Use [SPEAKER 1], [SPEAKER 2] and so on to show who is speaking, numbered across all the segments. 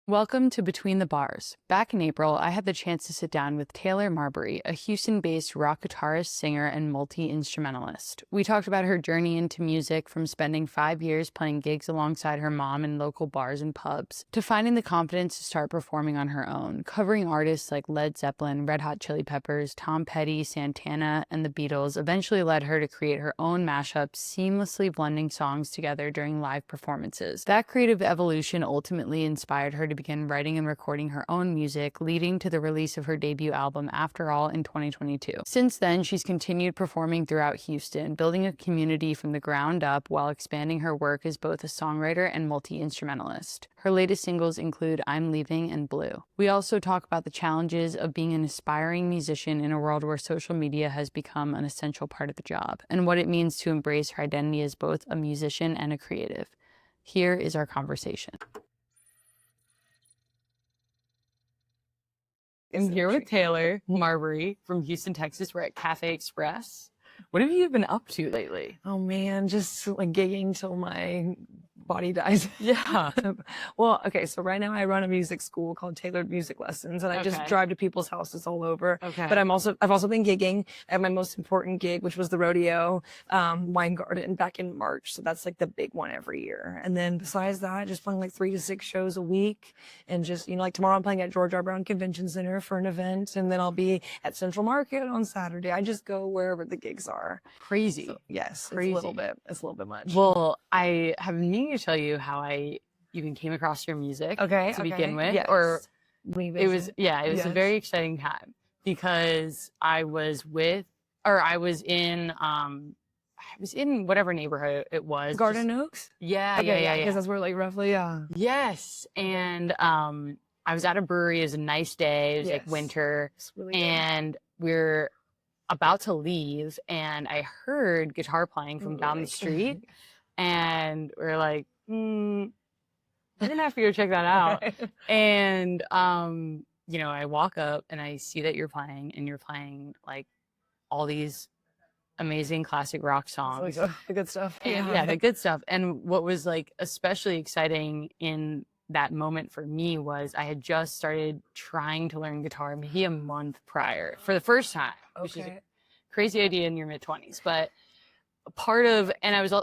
[SPEAKER 1] Welcome to Between the Bars. Back in April, I had the chance to sit down with Taylor Marberry, a Houston-based rock guitarist, singer, and multi-instrumentalist. We talked about her journey into music, from spending 5 years playing gigs alongside her mom in local bars and pubs, to finding the confidence to start performing on her own, covering artists like Led Zeppelin, Red Hot Chili Peppers, Tom Petty, Santana, and the Beatles eventually led her to create her own mashups, seamlessly blending songs together during live performances. That creative evolution ultimately inspired her to begin writing and recording her own music, leading to the release of her debut album, After All, in 2022. Since then, she's continued performing throughout Houston, building a community from the ground up while expanding her work as both a songwriter and multi-instrumentalist. Her latest singles include I'm Leaving and Blue. We also talk about the challenges of being an aspiring musician in a world where social media has become an essential part of the job, and what it means to embrace her identity as both a musician and a creative. Here is our conversation. I'm here with Taylor Marberry from Houston, Texas. We're at Cafe Express. What have you been up to lately?
[SPEAKER 2] Oh man, just like gigging till my body dies.
[SPEAKER 1] Yeah.
[SPEAKER 2] Well, okay, so right now I run a music school called Tailored Music Lessons, and I just drive to people's houses all over.
[SPEAKER 1] Okay.
[SPEAKER 2] But I've also been gigging. I have my most important gig, which was the rodeo, wine garden back in March. So that's like the big one every year. And then besides that, just playing like 3 to 6 shows a week. And just, like tomorrow I'm playing at George R. Brown Convention Center for an event. And then I'll be at Central Market on Saturday. I just go wherever the gigs are.
[SPEAKER 1] Crazy.
[SPEAKER 2] So, yes,
[SPEAKER 1] Crazy.
[SPEAKER 2] It's a little bit much.
[SPEAKER 1] Well, I have been meaning to tell you how I even came across your music to begin with.
[SPEAKER 2] Yes.
[SPEAKER 1] Or
[SPEAKER 2] it
[SPEAKER 1] was a very exciting time because I was in whatever neighborhood it was.
[SPEAKER 2] Garden Oaks?
[SPEAKER 1] Yeah.
[SPEAKER 2] Because that's where like roughly,
[SPEAKER 1] Yes. And I was at a brewery. It was a nice day. It was like winter.
[SPEAKER 2] Really
[SPEAKER 1] and we're about to leave, and I heard guitar playing from down the street, and we're like, we're gonna have to go check that out. And I walk up and I see that you're playing, and you're playing like all these amazing classic rock songs.
[SPEAKER 2] Like, the good stuff.
[SPEAKER 1] Yeah, the good stuff. And what was like especially exciting in that moment for me was I had just started trying to learn guitar maybe a month prior for the first time, which is a crazy idea in your mid-20s. But and I was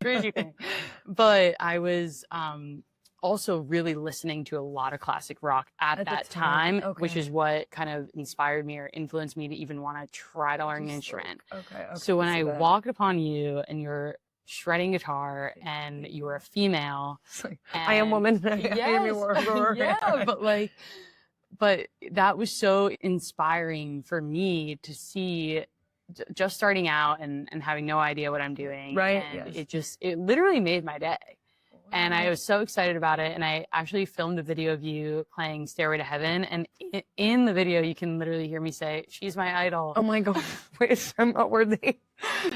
[SPEAKER 1] crazy thing, but I was also really listening to a lot of classic rock at that time, which is what kind of inspired me or influenced me to even want to try to learn an instrument. So when I walked upon you and you're shredding guitar and you were a female,
[SPEAKER 2] I am woman.
[SPEAKER 1] Yes,
[SPEAKER 2] I am your
[SPEAKER 1] yeah, but that was so inspiring for me to see, just starting out and having no idea what I'm doing.
[SPEAKER 2] Right.
[SPEAKER 1] And it literally made my day. And I was so excited about it. And I actually filmed a video of you playing Stairway to Heaven. And in the video, you can literally hear me say, "She's my idol."
[SPEAKER 2] Oh my God. Wait, I'm not worthy.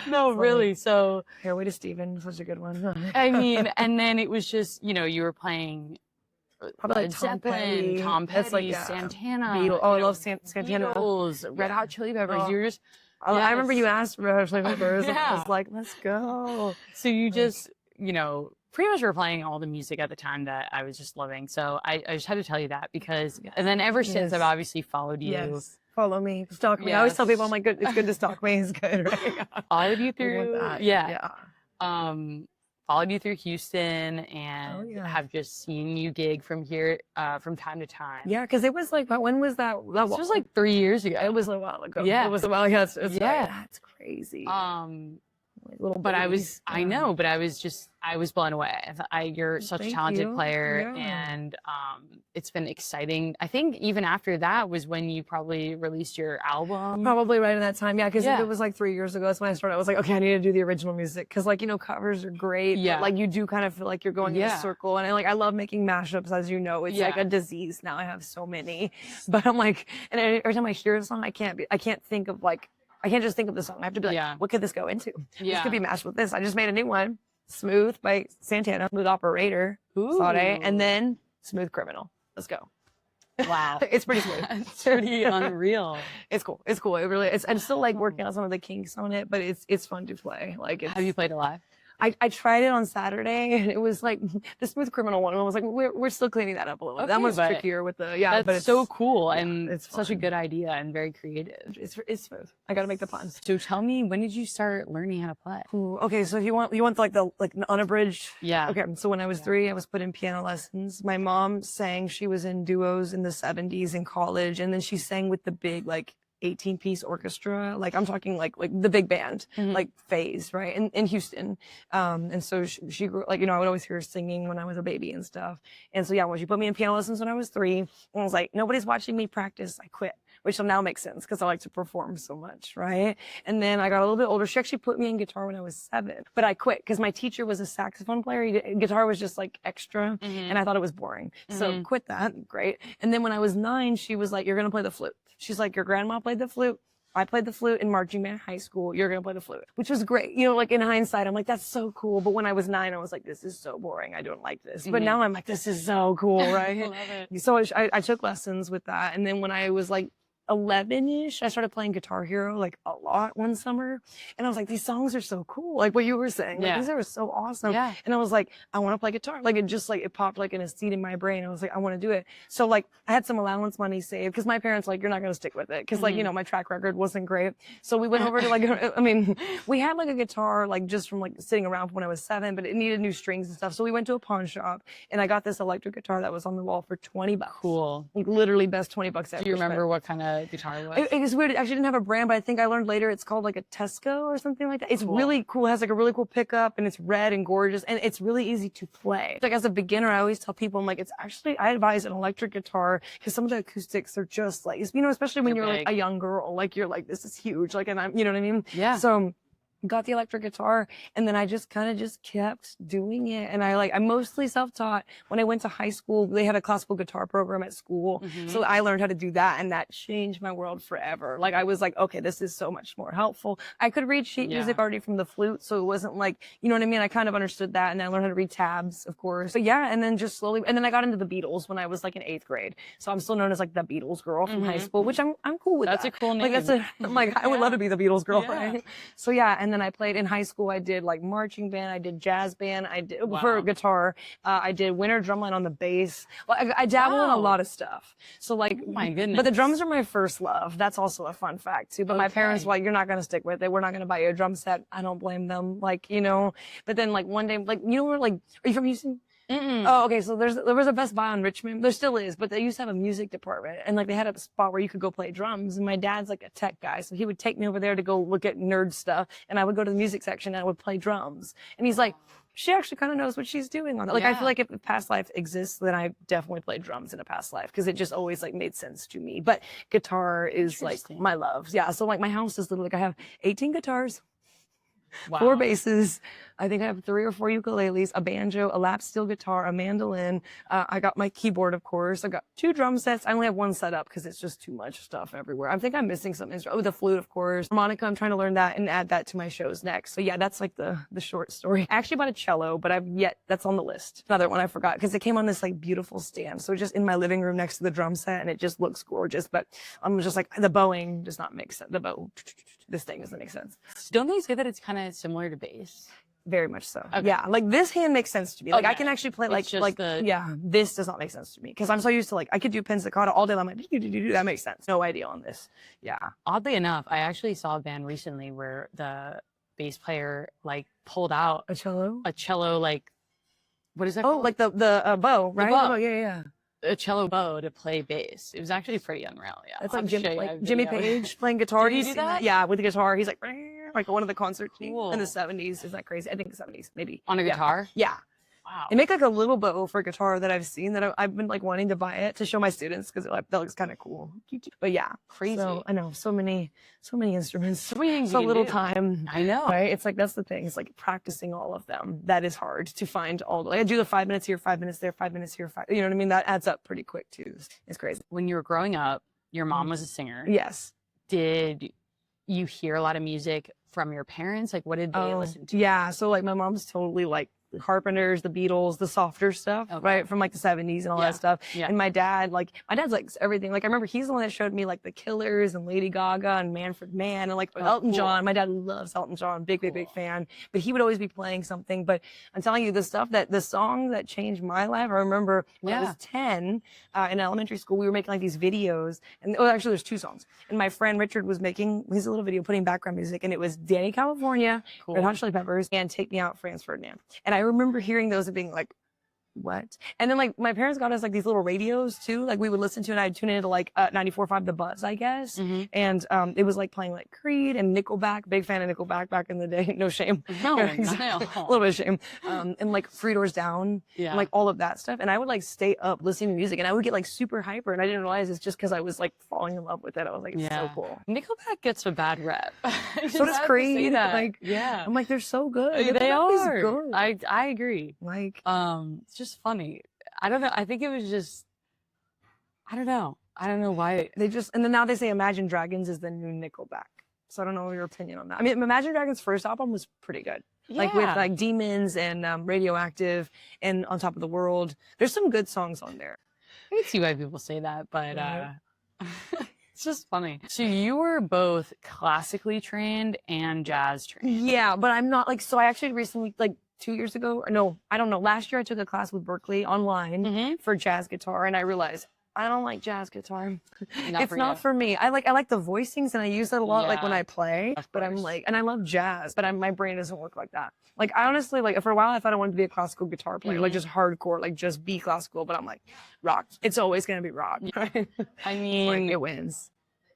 [SPEAKER 1] No, really. So
[SPEAKER 2] Stairway to Steven, such a good one.
[SPEAKER 1] I mean, and then it was just, you were playing
[SPEAKER 2] probably
[SPEAKER 1] Led Zeppelin, Tom Petty, Santana.
[SPEAKER 2] Beatles. Oh, I love Santana.
[SPEAKER 1] Beatles, Red Hot Chili Peppers. You're just,
[SPEAKER 2] I remember you asked Red Hot Chili Peppers. And I was like, let's go.
[SPEAKER 1] So you just, pretty much were playing all the music at the time that I was just loving. So I just had to tell you that because, and then ever since I've obviously followed you.
[SPEAKER 2] Yes. Follow me, stalk me. I always tell people, I'm like, it's good to stalk me. It's good, right?
[SPEAKER 1] Followed you through, followed you through Houston and have just seen you gig from here, from time to time.
[SPEAKER 2] Yeah, because it was like, when was that?
[SPEAKER 1] This was like 3 years ago.
[SPEAKER 2] It was a while ago.
[SPEAKER 1] Yeah.
[SPEAKER 2] It was a while ago. That's crazy.
[SPEAKER 1] But I was blown away. You're such a talented player, and it's been exciting. I think even after that was when you probably released your album.
[SPEAKER 2] Probably right in that time, because it was like 3 years ago. That's when I started. I was like, okay, I need to do the original music because, covers are great.
[SPEAKER 1] Yeah.
[SPEAKER 2] But, you do kind of feel like you're going in a circle, and I love making mashups, as you know. It's like a disease now. I have so many, but I'm like, and every time I hear a song, I can't think of I can't just think of the song. I have to be like, what could this go into? This could be mashed with this. I just made a new one, Smooth by Santana, Smooth Operator, Sade, and then Smooth Criminal. Let's go.
[SPEAKER 1] Wow.
[SPEAKER 2] It's pretty smooth.
[SPEAKER 1] It's pretty unreal.
[SPEAKER 2] It's cool. It's cool. It really is. I'm still working on some of the kinks on it, but it's fun to play.
[SPEAKER 1] Have you played it live?
[SPEAKER 2] I tried it on Saturday and it was like the Smooth Criminal one. I was like, we're still cleaning that up a little bit. That one's trickier with the,
[SPEAKER 1] That's
[SPEAKER 2] but it's
[SPEAKER 1] so cool and
[SPEAKER 2] it's
[SPEAKER 1] such a good idea and very creative.
[SPEAKER 2] It's smooth. I got to make the puns.
[SPEAKER 1] So tell me, when did you start learning how to play?
[SPEAKER 2] Ooh, okay, so if you want the unabridged.
[SPEAKER 1] Yeah.
[SPEAKER 2] Okay, so when I was 3, I was put in piano lessons. My mom sang. She was in duos in the 70s in college, and then she sang with the big 18-piece orchestra. Like I'm talking like the big band, like Phase, right? In Houston. And so she grew, I would always hear her singing when I was a baby and stuff. And so yeah, when she put me in piano lessons when I was 3, and I was like, nobody's watching me practice, I quit. Which will now make sense because I like to perform so much, right? And then I got a little bit older. She actually put me in guitar when I was 7, but I quit because my teacher was a saxophone player. Guitar was just like extra, and I thought it was boring. So quit that. Great. And then when I was 9, she was like, "You're gonna play the flute." She's like, "Your grandma played the flute. I played the flute in marching band in high school. You're going to play the flute," which was great. In hindsight, I'm like, that's so cool. But when I was 9, I was like, this is so boring. I don't like this. But now I'm like, this is so cool, right?
[SPEAKER 1] I love it.
[SPEAKER 2] So I took lessons with that. And then when I was 11-ish, I started playing Guitar Hero a lot one summer, and I was like, these songs are so cool, like what you were saying. These are so awesome. And I was like, I want to play guitar. It popped in a seed in my brain. I was like, I want to do it. So I had some allowance money saved because my parents you're not going to stick with it because my track record wasn't great. So we went over to we had a guitar just from sitting around when I was 7, but it needed new strings and stuff. So we went to a pawn shop and I got this electric guitar that was on the wall for $20.
[SPEAKER 1] Cool.
[SPEAKER 2] Literally best $20 ever.
[SPEAKER 1] Do you remember what kind of guitar was?
[SPEAKER 2] It is weird. It actually didn't have a brand, but I think I learned later it's called a Tesco or something like that. It's really cool. It has a really cool pickup and it's red and gorgeous and it's really easy to play. As a beginner, I always tell people, it's actually, I advise an electric guitar because some of the acoustics are just especially when you're a young girl, you're this is huge. And I'm, you know what I mean?
[SPEAKER 1] Yeah.
[SPEAKER 2] So got the electric guitar and then I just kept doing it. And I mostly self-taught. When I went to high school, they had a classical guitar program at school. So I learned how to do that and that changed my world forever. I was like, okay, this is so much more helpful. I could read sheet music already from the flute. So it wasn't you know what I mean? I kind of understood that and I learned how to read tabs, of course. But yeah, and then just slowly, and then I got into the Beatles when I was in 8th grade. So I'm still known as the Beatles girl from high school, which I'm cool with.
[SPEAKER 1] That's
[SPEAKER 2] that.
[SPEAKER 1] a cool name.
[SPEAKER 2] I would love to be the Beatles girl, right? So yeah, and then I played in high school. I did marching band. I did jazz band. I did for guitar. I did winter drumline on the bass. I dabble in a lot of stuff. So
[SPEAKER 1] oh my goodness.
[SPEAKER 2] But the drums are my first love. That's also a fun fact too. But my parents were you're not going to stick with it. We're not going to buy you a drum set. I don't blame them. But then one day, are you from Houston? Oh, okay. So there was a Best Buy on Richmond. There still is, but they used to have a music department and they had a spot where you could go play drums. And my dad's a tech guy. So he would take me over there to go look at nerd stuff. And I would go to the music section and I would play drums. And he's like, she actually kind of knows what she's doing on it. I feel like if a past life exists, then I definitely played drums in a past life because it just always made sense to me. But guitar is my love. Yeah. So my house is literally, I have 18 guitars. Wow. 4 basses. I think I have 3 or 4 ukuleles, a banjo, a lap steel guitar, a mandolin. I got my keyboard, of course. I got 2 drum sets. I only have 1 set up because it's just too much stuff everywhere. I think I'm missing some instruments. Oh, the flute, of course. Harmonica, I'm trying to learn that and add that to my shows next. So yeah, that's the short story. I actually bought a cello, but that's on the list. Another one I forgot because it came on this beautiful stand. So just in my living room next to the drum set and it just looks gorgeous. But I'm just the bowing does not make sense. The bow, this thing doesn't make sense.
[SPEAKER 1] Don't they say that it's kind of similar to bass?
[SPEAKER 2] Very much so. Okay. Yeah, this hand makes sense to me. I can actually play this does not make sense to me because I'm so used to I could do pizzicato all day long. That makes sense. No idea on this. Yeah.
[SPEAKER 1] Oddly enough, I actually saw a band recently where the bass player pulled out
[SPEAKER 2] a cello.
[SPEAKER 1] What is that?
[SPEAKER 2] Oh,
[SPEAKER 1] called?
[SPEAKER 2] The bow, right?
[SPEAKER 1] The bow.
[SPEAKER 2] Oh, yeah.
[SPEAKER 1] A cello bow to play bass. It was actually pretty unreal. Yeah,
[SPEAKER 2] that's Jimmy Page playing guitar.
[SPEAKER 1] Did he do that?
[SPEAKER 2] Yeah, with the guitar. He's like one of the concerts in the 70s. Isn't that crazy? I think the 70s, maybe.
[SPEAKER 1] On a guitar?
[SPEAKER 2] Yeah.
[SPEAKER 1] Wow.
[SPEAKER 2] They make a little bow for guitar that I've seen that I've been wanting to buy it to show my students because that looks kind of cool. But yeah,
[SPEAKER 1] crazy.
[SPEAKER 2] So I know so many instruments,
[SPEAKER 1] so many things,
[SPEAKER 2] so little time.
[SPEAKER 1] I know.
[SPEAKER 2] Right? It's that's the thing. It's practicing all of them. That is hard to find all. I do the 5 minutes here, 5 minutes there, 5 minutes here, 5. You know what I mean? That adds up pretty quick too. It's crazy.
[SPEAKER 1] When you were growing up, your mom was a singer.
[SPEAKER 2] Yes.
[SPEAKER 1] Did you hear a lot of music from your parents? What did they listen to?
[SPEAKER 2] Yeah. So my mom's totally Carpenters, the Beatles, the softer stuff, right? From like the 70s and all that stuff. And my dad's like everything. Like I remember he's the one that showed me like the Killers and Lady Gaga and Manfred Mann and like Elton John. My dad loves Elton John, big fan. But he would always be playing something. But I'm telling you, the song that changed my life, I remember when I was 10 in elementary school, we were making like these videos. And actually there's 2 songs. And my friend Richard was making his little video, putting background music. And it was Danny California, Red Hot Chili Peppers, and Take Me Out, Franz Ferdinand. And I remember hearing those and being like, what? And then like my parents got us like these little radios too, like we would listen to, and I'd tune into like 94.5 The Buzz, I guess. And it was like playing like Creed and Nickelback, big fan of Nickelback back in the day. No shame.
[SPEAKER 1] No,
[SPEAKER 2] a little bit of shame. And like Three Doors Down, and like all of that stuff. And I would like stay up listening to music, and I would get like super hyper, and I didn't realize it's just because I was like falling in love with it. I was like, it's so cool.
[SPEAKER 1] Nickelback gets a bad rep.
[SPEAKER 2] So does Creed.
[SPEAKER 1] Like,
[SPEAKER 2] I'm like, they're so good.
[SPEAKER 1] They are.
[SPEAKER 2] Good.
[SPEAKER 1] I agree.
[SPEAKER 2] Like,
[SPEAKER 1] it's just funny. I don't know. I think it was just, I don't know why.
[SPEAKER 2] And then now they say Imagine Dragons is the new Nickelback. So I don't know your opinion on that. I mean, Imagine Dragons' first album was pretty good. Like with like Demons and Radioactive and On Top of the World. There's some good songs on there.
[SPEAKER 1] I can see why people say that, but it's just funny. So you were both classically trained and jazz trained.
[SPEAKER 2] Yeah, but I'm not like, so I actually recently, like 2 years ago, or no, I don't know. Last year I took a class with Berkeley online for jazz guitar, and I realized I don't like jazz guitar. It's not for me. I like the voicings, and I use it a lot, like when I play. But I'm like, and I love jazz, but my brain doesn't work like that. Like I honestly, like for a while, I thought I wanted to be a classical guitar player, like just hardcore, like just be classical. But I'm like, rock. It's always gonna be rock. Right?
[SPEAKER 1] I mean,
[SPEAKER 2] like, it wins.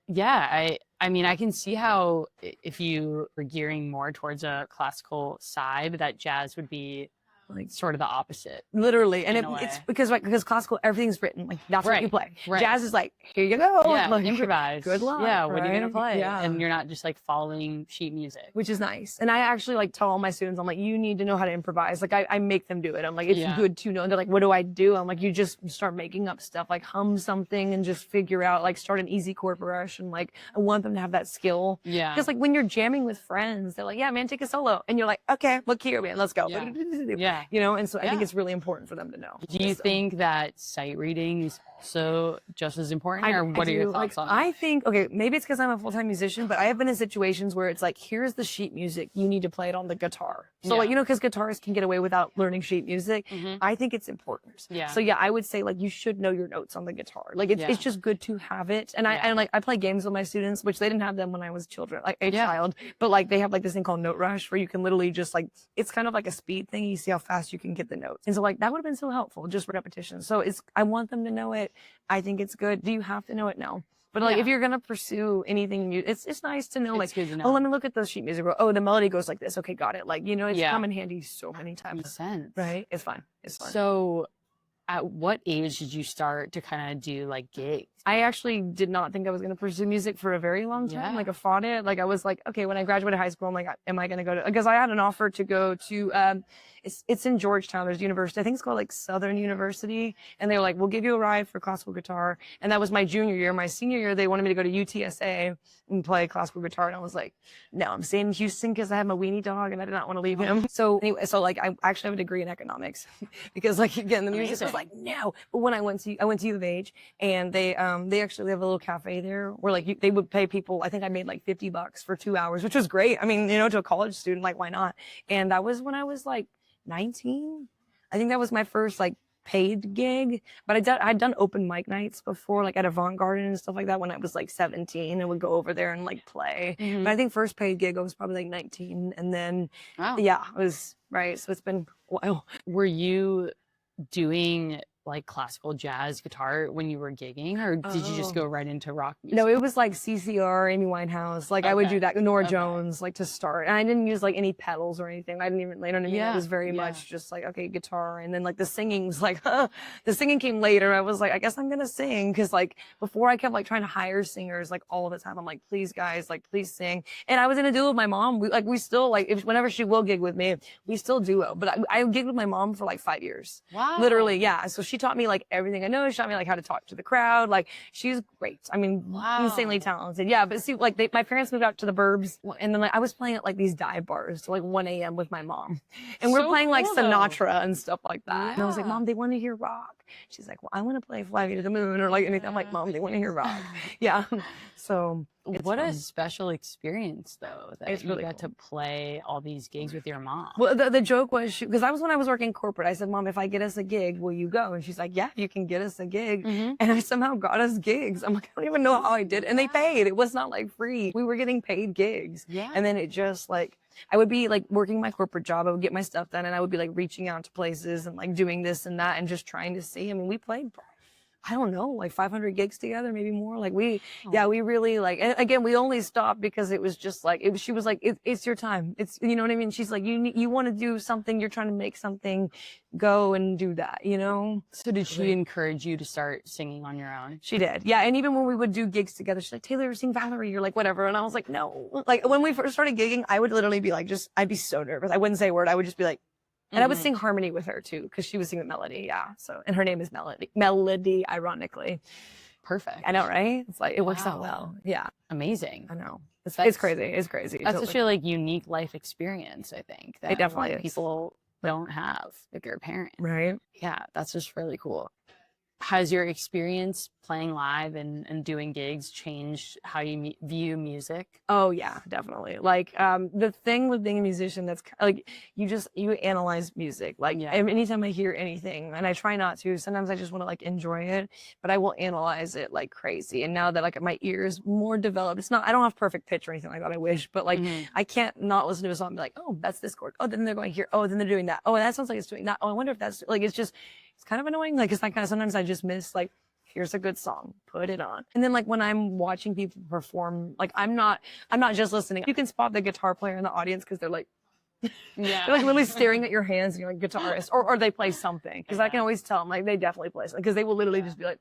[SPEAKER 1] Yeah, I mean, I can see how if you were gearing more towards a classical side, that jazz would be like sort of the opposite.
[SPEAKER 2] Literally. And it's because classical, everything's written. Like that's what you play. Jazz is like, here you go.
[SPEAKER 1] Yeah,
[SPEAKER 2] like,
[SPEAKER 1] improvise.
[SPEAKER 2] Good luck.
[SPEAKER 1] Yeah, what are you gonna play?
[SPEAKER 2] Yeah.
[SPEAKER 1] And you're not just like following sheet music.
[SPEAKER 2] Which is nice. And I actually like tell all my students, I'm like, you need to know how to improvise. Like I make them do it. I'm like, it's good to know. And they're like, what do I do? I'm like, you just start making up stuff, like hum something and just figure out, like start an easy chord progression. Like I want them to have that skill.
[SPEAKER 1] Yeah.
[SPEAKER 2] Because like when you're jamming with friends, they're like, yeah, man, take a solo. And you're like, okay, look here, man, let's go.
[SPEAKER 1] Yeah.
[SPEAKER 2] You know, and so I think it's really important for them to know.
[SPEAKER 1] Do you think that sight reading is also just as important, or what are your thoughts on it?
[SPEAKER 2] I think, okay, maybe it's because I'm a full-time musician, but I have been in situations where it's like, here's the sheet music, you need to play it on the guitar. So like, you know, because guitarists can get away without learning sheet music. I think it's important. Yeah. So yeah, I would say like you should know your notes on the guitar. Like it's just good to have it. And I play games with my students, which they didn't have them when I was a child, but like they have like this thing called Note Rush where you can literally just like, it's kind of like a speed thing. You see how fast you can get the notes. And so like that would have been so helpful just for repetition. So I want them to know it. I think it's good. Do you have to know it? No. But like if you're gonna pursue anything new, it's nice to know. Like, oh, let me look at the sheet music. Oh, the melody goes like this. Okay, got it. Like, you know, it's come in handy so many times.
[SPEAKER 1] Makes sense.
[SPEAKER 2] Right? It's fun. It's fun.
[SPEAKER 1] So, at what age did you start to kind of do like gigs?
[SPEAKER 2] I actually did not think I was going to pursue music for a very long time. Like I fought it. Like I was like, okay, when I graduated high school, I'm like, am I going to go to, because I had an offer to go to, it's in Georgetown. There's a university. I think it's called like Southern University. And they were like, we'll give you a ride for classical guitar. And that was my junior year. My senior year, they wanted me to go to UTSA and play classical guitar. And I was like, no, I'm staying in Houston because I have my weenie dog and I did not want to leave him. So anyway, so like I actually have a degree in economics because like again, the music was like, no. But when I went to U of H and they actually have a little cafe there where like they would pay people. I think I made like $50 for 2 hours, which was great. I mean, you know, to a college student, like why not? And that was when I was like 19. I think that was my first like paid gig, but I'd done open mic nights before, like at Avant Garden and stuff like that when I was like 17 and would go over there and like play. But I think first paid gig I was probably like 19, and then I was right. So it's been a while.
[SPEAKER 1] Were you doing like classical jazz guitar when you were gigging, or did you just go right into rock music?
[SPEAKER 2] No, it was like CCR, Amy Winehouse. Like I would do that, Nora Jones, like to start. And I didn't use like any pedals or anything. I didn't even, you know what I mean? It was very much just like, okay, guitar. And then like the singing was like, the singing came later. I was like, I guess I'm going to sing. Cause like before I kept like trying to hire singers like all the time. I'm like, please guys, like please sing. And I was in a duo with my mom. We still like, whenever she will gig with me, we still duo. But I gigged with my mom for like 5 years.
[SPEAKER 1] Wow.
[SPEAKER 2] Literally. Yeah. So she taught me like everything I know. She taught me like how to talk to the crowd. Like she's great. I mean, insanely talented. Yeah. But see, like my parents moved out to the burbs, and then like I was playing at like these dive bars till like 1 a.m. with my mom, and we're playing like Sinatra and stuff like that. Yeah. And I was like, Mom, they want to hear rock. She's like, well, I want to play Fly Me to the Moon or like anything. I'm like, Mom, they want to hear rock. Yeah. So
[SPEAKER 1] what a special experience though, that you got to play all these gigs with your mom.
[SPEAKER 2] Well, the joke was, because that was when I was working corporate. I said, Mom, if I get us a gig, will you go? And she's like, yeah, you can get us a gig. And I somehow got us gigs. I'm like, I don't even know how I did. And they paid. It was not like free. We were getting paid gigs. Yeah. And then it just like, I would be like working my corporate job. I would get my stuff done, and I would be like reaching out to places and like doing this and that and just trying to see. I mean, we played, I don't know, like 500 gigs together, maybe more. Like we really like, and again, we only stopped because it was just like, she was like, it's your time. It's, you know what I mean? She's like, you want to do something, you're trying to make something, go and do that, you know?
[SPEAKER 1] So did she encourage you to start singing on your own?
[SPEAKER 2] She did. Yeah. And even when we would do gigs together, she's like, Taylor, sing Valerie. You're like, whatever. And I was like, no. Like when we first started gigging, I would literally be like, I'd be so nervous. I wouldn't say a word. I would just be like, and I would sing harmony with her too, because she was singing melody. Yeah. So, and her name is Melody, ironically.
[SPEAKER 1] Perfect.
[SPEAKER 2] I know, right? It's like, it works out well. Yeah.
[SPEAKER 1] Amazing.
[SPEAKER 2] I know. It's crazy. It's crazy.
[SPEAKER 1] That's such a like unique life experience, I think. That
[SPEAKER 2] it definitely is.
[SPEAKER 1] People don't have if you're a parent.
[SPEAKER 2] Right.
[SPEAKER 1] Yeah. That's just really cool. Has your experience playing live and doing gigs changed how you view music?
[SPEAKER 2] Oh yeah, definitely. Like the thing with being a musician, that's like you analyze music. Like anytime I hear anything, and I try not to, sometimes I just want to like enjoy it, but I will analyze it like crazy. And now that like my ear is more developed, it's not, I don't have perfect pitch or anything like that, I wish, but like I can't not listen to a song and be like, oh, that's this chord. Oh, then they're going here. Oh, then they're doing that. Oh, that sounds like it's doing that. Oh, I wonder if that's like, it's kind of annoying. Like, it's like kind of, sometimes I just miss like, here's a good song, put it on. And then like when I'm watching people perform, like I'm not just listening. You can spot the guitar player in the audience because they're like, they're like literally staring at your hands and you're like guitarist, or they play something. Because I can always tell them like they definitely play something, because they will literally just be like,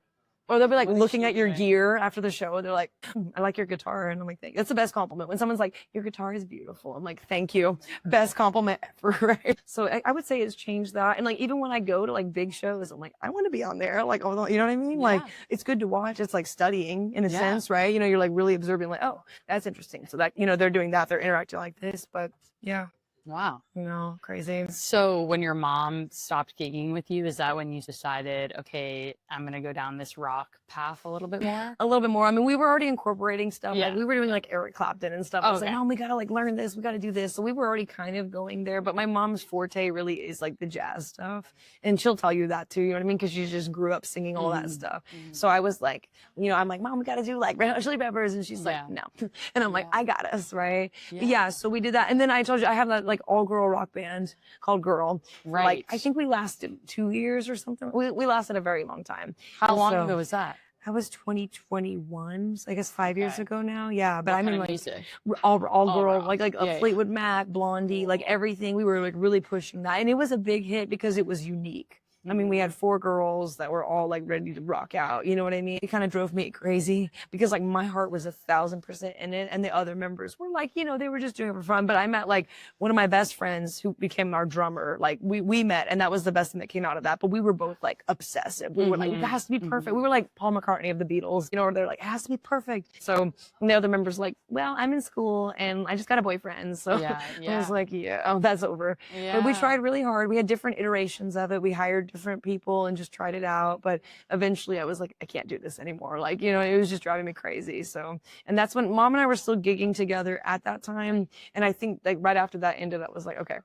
[SPEAKER 2] or they'll be like looking at your gear after the show. They're like, I like your guitar. And I'm like, that's the best compliment. When someone's like, your guitar is beautiful. I'm like, thank you. Best compliment ever, right? So I would say it's changed that. And like, even when I go to like big shows, I'm like, I want to be on there. Like, oh, you know what I mean? Like, it's good to watch. It's like studying in a sense, right? You know, you're like really observing like, oh, that's interesting. So that, you know, they're doing that. They're interacting like this, but yeah.
[SPEAKER 1] Wow.
[SPEAKER 2] You know, crazy.
[SPEAKER 1] So when your mom stopped gigging with you, is that when you decided, okay, I'm going to go down this rock path a little bit more?
[SPEAKER 2] A little bit more. I mean, we were already incorporating stuff. Like we were doing like Eric Clapton and stuff. I was like, Mom, we got to like learn this. We got to do this. So we were already kind of going there. But my mom's forte really is like the jazz stuff. And she'll tell you that too. You know what I mean? Because she just grew up singing all that stuff. So I was like, you know, I'm like, Mom, we got to do like Red Hot Chili Peppers. And she's like, no. And I'm like, I got us, right? Yeah. So we did that. And then I told you, I have that like all girl rock band called Girl.
[SPEAKER 1] Right.
[SPEAKER 2] Like, I think we lasted 2 years or something. We lasted a very long time.
[SPEAKER 1] How long ago was that?
[SPEAKER 2] That was 2021, so I guess 5 years ago now. Yeah, but I mean, like
[SPEAKER 1] music?
[SPEAKER 2] all girl, like Fleetwood Mac, Blondie, like everything. We were like really pushing that, and it was a big hit because it was unique. I mean, we had 4 girls that were all like ready to rock out. You know what I mean? It kind of drove me crazy because like my heart was 1,000% in it. And the other members were like, you know, they were just doing it for fun. But I met like one of my best friends who became our drummer. Like we met, and that was the best thing that came out of that. But we were both like obsessive. We were like, it has to be perfect. We were like Paul McCartney of the Beatles, you know, where they're like, it has to be perfect. So the other members like, well, I'm in school and I just got a boyfriend. So I was like, that's over. But we tried really hard. We had different iterations of it. We hired different people and just tried it out, but eventually I was like, I can't do this anymore. Like, you know, it was just driving me crazy. So, and that's when Mom and I were still gigging together at that time. And I think like right after that ended, I was like, okay,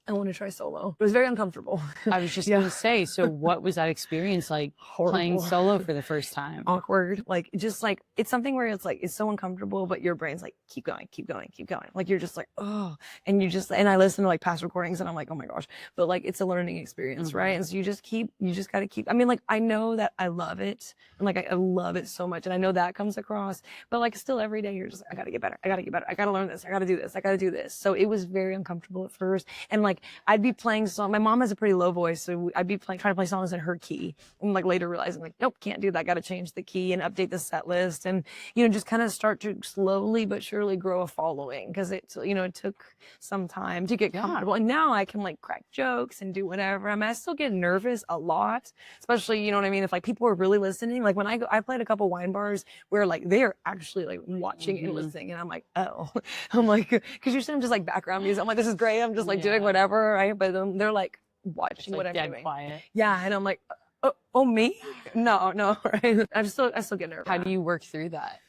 [SPEAKER 2] I want to try solo. It was very uncomfortable.
[SPEAKER 1] I was just going to say, so what was that experience like? Horrible. Playing solo for the first time?
[SPEAKER 2] Awkward. Like, just like, it's something where it's like, it's so uncomfortable, but your brain's like, keep going, keep going, keep going. Like, you're just like, oh, and and I listen to like past recordings and I'm like, oh my gosh, but like, it's a learning experience, right? And so you just got to keep, I mean, like, I know that I love it. And like, I love it so much. And I know that comes across, but like, still every day you're just like, I got to get better. I got to get better. I got to learn this. I got to do this. I got to do this. So it was very uncomfortable at first. And like, like, I'd be playing songs. My mom has a pretty low voice, so I'd be trying to play songs in her key, and like later realizing like, nope, can't do that. Got to change the key and update the set list, and just kind of start to slowly but surely grow a following, because it took some time to get comfortable. And now I can like crack jokes and do whatever. I mean, I still get nervous a lot, especially, you know what I mean, if like people are really listening. Like when I played a couple wine bars where like they are actually like watching and listening, and I'm like, oh, I'm like, because usually I'm just like background music. I'm like, this is great. I'm just like doing whatever, right? But they're like watching what I'm doing.
[SPEAKER 1] Quiet.
[SPEAKER 2] Yeah, and I'm like, oh, me? No, right? I still get nervous.
[SPEAKER 1] How do you work through that?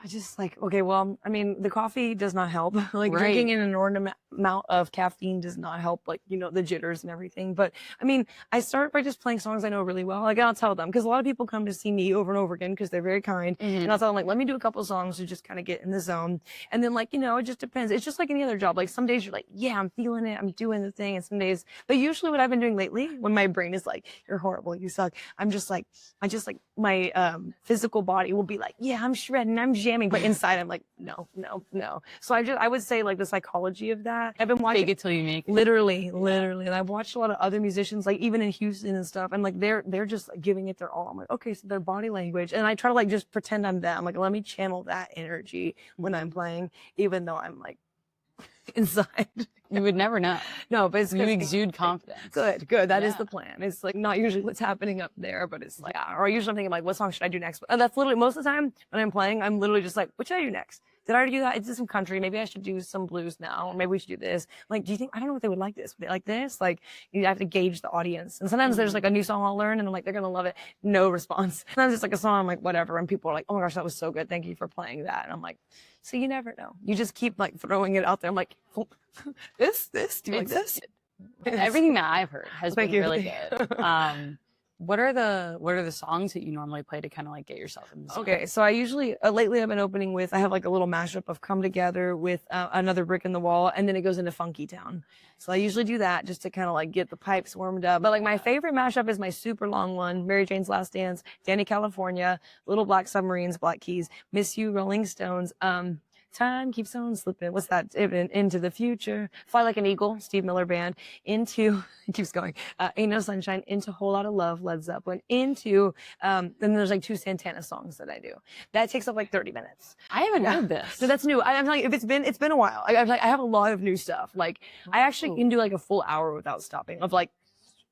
[SPEAKER 2] I just like, okay, well, I mean, the coffee does not help. Like drinking an inordinate amount of caffeine does not help, like, the jitters and everything. But I mean, I start by just playing songs I know really well. Like I'll tell them, because a lot of people come to see me over and over again because they're very kind. And I'll tell them like, let me do a couple songs to just kind of get in the zone. And then like, it just depends. It's just like any other job. Like some days you're like, yeah, I'm feeling it. I'm doing the thing. And some days, but usually what I've been doing lately when my brain is like, you're horrible, you suck. My physical body will be like, yeah, I'm shredding, I'm jamming. But inside I'm like, no. So I would say like the psychology of that. I've been watching.
[SPEAKER 1] Fake it till you make it.
[SPEAKER 2] Literally. And I've watched a lot of other musicians, like even in Houston and stuff. And like, they're just like, giving it their all. I'm like, okay, so their body language. And I try to like, just pretend I'm them. Like, let me channel that energy when I'm playing, even though I'm like inside.
[SPEAKER 1] You would never know.
[SPEAKER 2] No, but it's
[SPEAKER 1] you exude confidence.
[SPEAKER 2] Good. That is the plan. It's like not usually what's happening up there, but it's like, or usually I'm thinking like, what song should I do next? And that's literally most of the time when I'm playing, I'm literally just like, what should I do next? Did I already do that? It's some country. Maybe I should do some blues now. Or maybe we should do this. Like, do you think, I don't know if they would like this. Would they like this? Like, you have to gauge the audience. And sometimes there's like a new song I'll learn and I'm like, they're going to love it. No response. Sometimes it's like a song, I'm like, whatever. And people are like, oh my gosh, that was so good. Thank you for playing that. And I'm like, so you never know. You just keep like throwing it out there. I'm like, oh, this, do you like this?
[SPEAKER 1] Everything that I've heard has been really good. What are the songs that you normally play to kind of like get yourself in the zone?
[SPEAKER 2] Okay, so I usually lately I've been opening with, I have like a little mashup of Come Together with Another Brick in the Wall, and then it goes into Funky Town. So I usually do that just to kind of like get the pipes warmed up. But like my favorite mashup is my super long one, Mary Jane's Last Dance, Danny California, Little Black Submarines, Black Keys, Miss You, Rolling Stones, Time Keeps On Slipping. What's that? Into the Future. Fly Like an Eagle, Steve Miller Band. Into, it keeps going. Ain't No Sunshine. Into Whole Lot of Love, Led Zeppelin. Into, then there's like 2 Santana songs that I do. That takes up like 30 minutes.
[SPEAKER 1] I haven't heard this.
[SPEAKER 2] So that's new. I'm telling you, if it's been a while. I have a lot of new stuff. Like I actually can do like a full hour without stopping of like,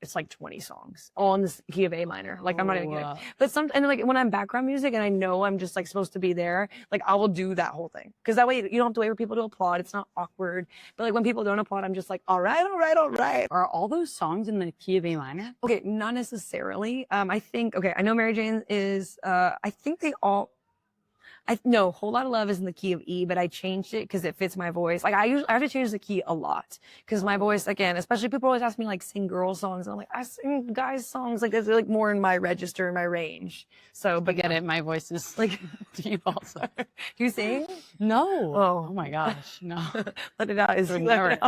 [SPEAKER 2] it's like 20 songs on the key of A minor. Like I'm not even kidding. But and like when I'm background music and I know I'm just like supposed to be there, like I will do that whole thing. Cause that way you don't have to wait for people to applaud. It's not awkward. But like when people don't applaud, I'm just like, all right.
[SPEAKER 1] Are all those songs in the key of A minor?
[SPEAKER 2] Okay. Not necessarily. I think, okay. I know Mary Jane is, I think they all, no, Whole Lot of Love is in the key of E, but I changed it because it fits my voice. Like I have to change the key a lot because my voice, again, especially people always ask me like sing girl songs. And I'm like, I sing guys songs. Like they're like more in my register, in my range. So, but
[SPEAKER 1] get it. My voice is like deep also.
[SPEAKER 2] You sing?
[SPEAKER 1] No. Oh my gosh. No.
[SPEAKER 2] Let it out.
[SPEAKER 1] Never.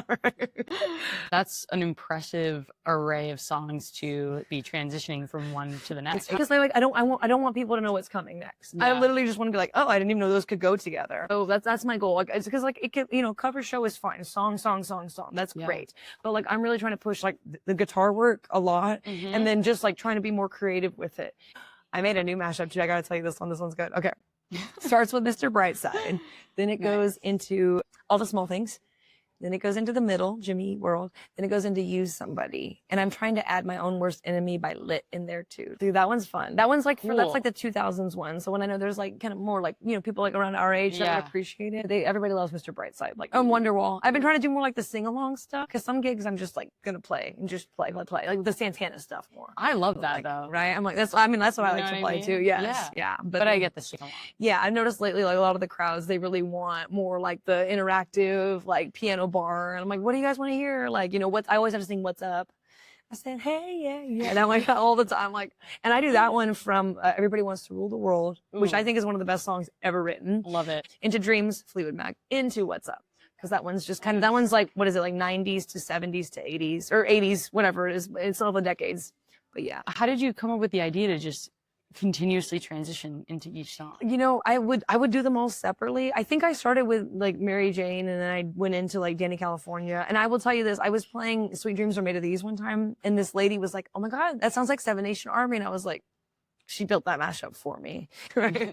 [SPEAKER 1] That's an impressive array of songs to be transitioning from one to the next.
[SPEAKER 2] Because like I don't want people to know what's coming next. Yeah. I literally just want to be like, oh, I didn't even know those could go together. So that's my goal. Like, it's because like it could, cover show is fine. Song. That's great. But like I'm really trying to push like the guitar work a lot, and then just like trying to be more creative with it. I made a new mashup too. I gotta tell you this one. This one's good. Okay. Starts with Mr. Brightside. Then it goes into All the Small Things. Then it goes into the middle, Jimmy Eat World. Then it goes into Use Somebody. And I'm trying to add My Own Worst Enemy by Lit in there too. Dude, that one's fun. That one's like, that's like the 2000s one. So when I know there's like kind of more like, people like around our age that appreciate it. Everybody loves Mr. Brightside. Like, Wonderwall. I've been trying to do more like the sing-along stuff. Cause some gigs I'm just like gonna play and just play. Like the Santana stuff more.
[SPEAKER 1] I love that
[SPEAKER 2] like,
[SPEAKER 1] though.
[SPEAKER 2] Right? I'm like, that's what I like to play too. Yes. Yeah.
[SPEAKER 1] But I get the sing-along.
[SPEAKER 2] Yeah. I've noticed lately, like a lot of the crowds, they really want more like the interactive, like piano bar. And I'm like, what do you guys want to hear? Like, I always have to sing What's Up. I said, hey, yeah. That like all the time. Like, and I do that one from Everybody Wants to Rule the World, which I think is one of the best songs ever written.
[SPEAKER 1] Love it.
[SPEAKER 2] Into Dreams, Fleetwood Mac. Into What's Up. Cause that one's just that one's like, what is it? Like 90s to 70s to 80s or 80s, whatever it is. It's all the decades. But yeah.
[SPEAKER 1] How did you come up with the idea to just continuously transition into each song?
[SPEAKER 2] You know, I would do them all separately. I think I started with like Mary Jane, and then I went into like Danny California. And I will tell you this, I was playing Sweet Dreams Are Made of These one time, and this lady was like, "Oh my God, that sounds like Seven Nation Army." And I was like, she built that mashup for me.
[SPEAKER 1] Right?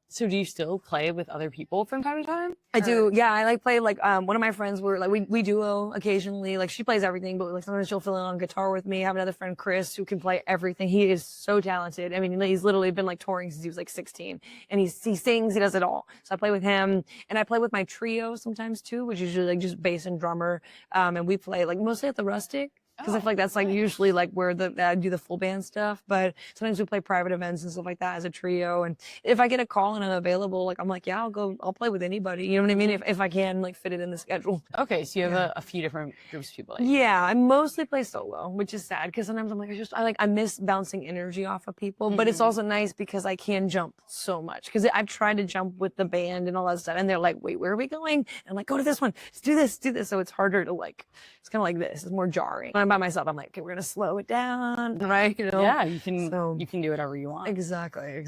[SPEAKER 1] So do you still play with other people from time to time?
[SPEAKER 2] I do. Yeah. I like play like, one of my friends were like, we duo occasionally. Like she plays everything, but like sometimes she'll fill in on guitar with me. I have another friend, Chris, who can play everything. He is so talented. I mean, he's literally been like touring since he was like 16, and he sings, he does it all. So I play with him, and I play with my trio sometimes too, which is usually like just bass and drummer. And we play like mostly at the Rustic. Because I feel like that's like usually like where I do the full band stuff, but sometimes we play private events and stuff like that as a trio. And if I get a call and I'm available, like I'm like, yeah, I'll play with anybody. You know what I mean? If I can like fit it in the schedule.
[SPEAKER 1] Okay, so you have a few different groups of people.
[SPEAKER 2] Yeah, I mostly play solo, which is sad because sometimes I'm like, I miss bouncing energy off of people, but it's also nice because I can jump so much. Because I've tried to jump with the band and all that stuff, and they're like, wait, where are we going? And I'm like, go to this one, just do this. So it's harder to like, it's kind of like this. It's more jarring. When I'm by myself, I'm like, okay, we're gonna slow it down, right? You know?
[SPEAKER 1] Yeah, you can do whatever you want.
[SPEAKER 2] Exactly.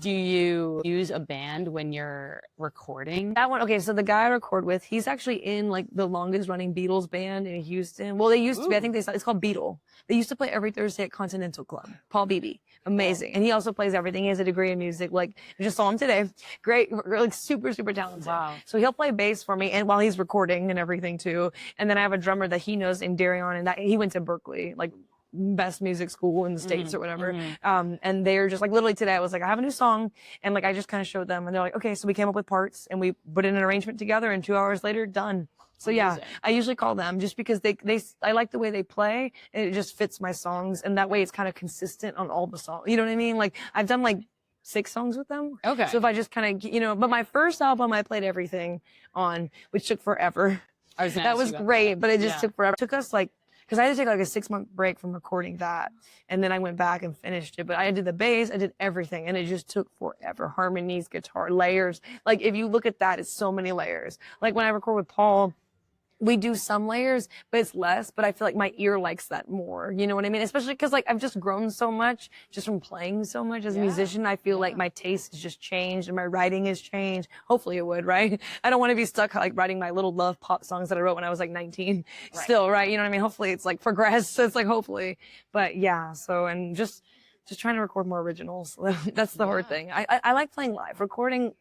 [SPEAKER 1] Do you use a band when you're recording?
[SPEAKER 2] That one, okay, so the guy I record with, he's actually in like the longest running Beatles band in Houston. Well, they used to be, I think it's called Beatle. They used to play every Thursday at Continental Club. Paul Beebe. Amazing. And he also plays everything. He has a degree in music. Like, I just saw him today. Great, like super, super talented.
[SPEAKER 1] Wow.
[SPEAKER 2] So he'll play bass for me, and while he's recording and everything too. And then I have a drummer that he knows in Darion, and that he went to Berkeley, like best music school in the States or whatever. And they're just like, literally today I was like, I have a new song. And like, I just kind of showed them, and they're like, okay, so we came up with parts and we put in an arrangement together, and 2 hours later, done. So yeah, I usually call them just because I like the way they play, and it just fits my songs. And that way it's kind of consistent on all the songs. You know what I mean? Like I've done like 6 songs with them.
[SPEAKER 1] Okay.
[SPEAKER 2] So if I just kind of, but my first album I played everything on, which took forever. That was great, but it just took forever. It took us like, because I had to take like a 6-month break from recording that. And then I went back and finished it. But I did the bass, I did everything. And it just took forever. Harmonies, guitar, layers. Like if you look at that, it's so many layers. Like when I record with Paul, we do some layers, but it's less. But I feel like my ear likes that more. You know what I mean? Especially because like I've just grown so much just from playing so much as a musician. I feel like my taste has just changed and my writing has changed. Hopefully it would, right? I don't want to be stuck like writing my little love pop songs that I wrote when I was like 19 still, right? You know what I mean? Hopefully it's like progressed. So it's like hopefully, but yeah. So, and just trying to record more originals. That's the hard thing. I like playing live. Recording,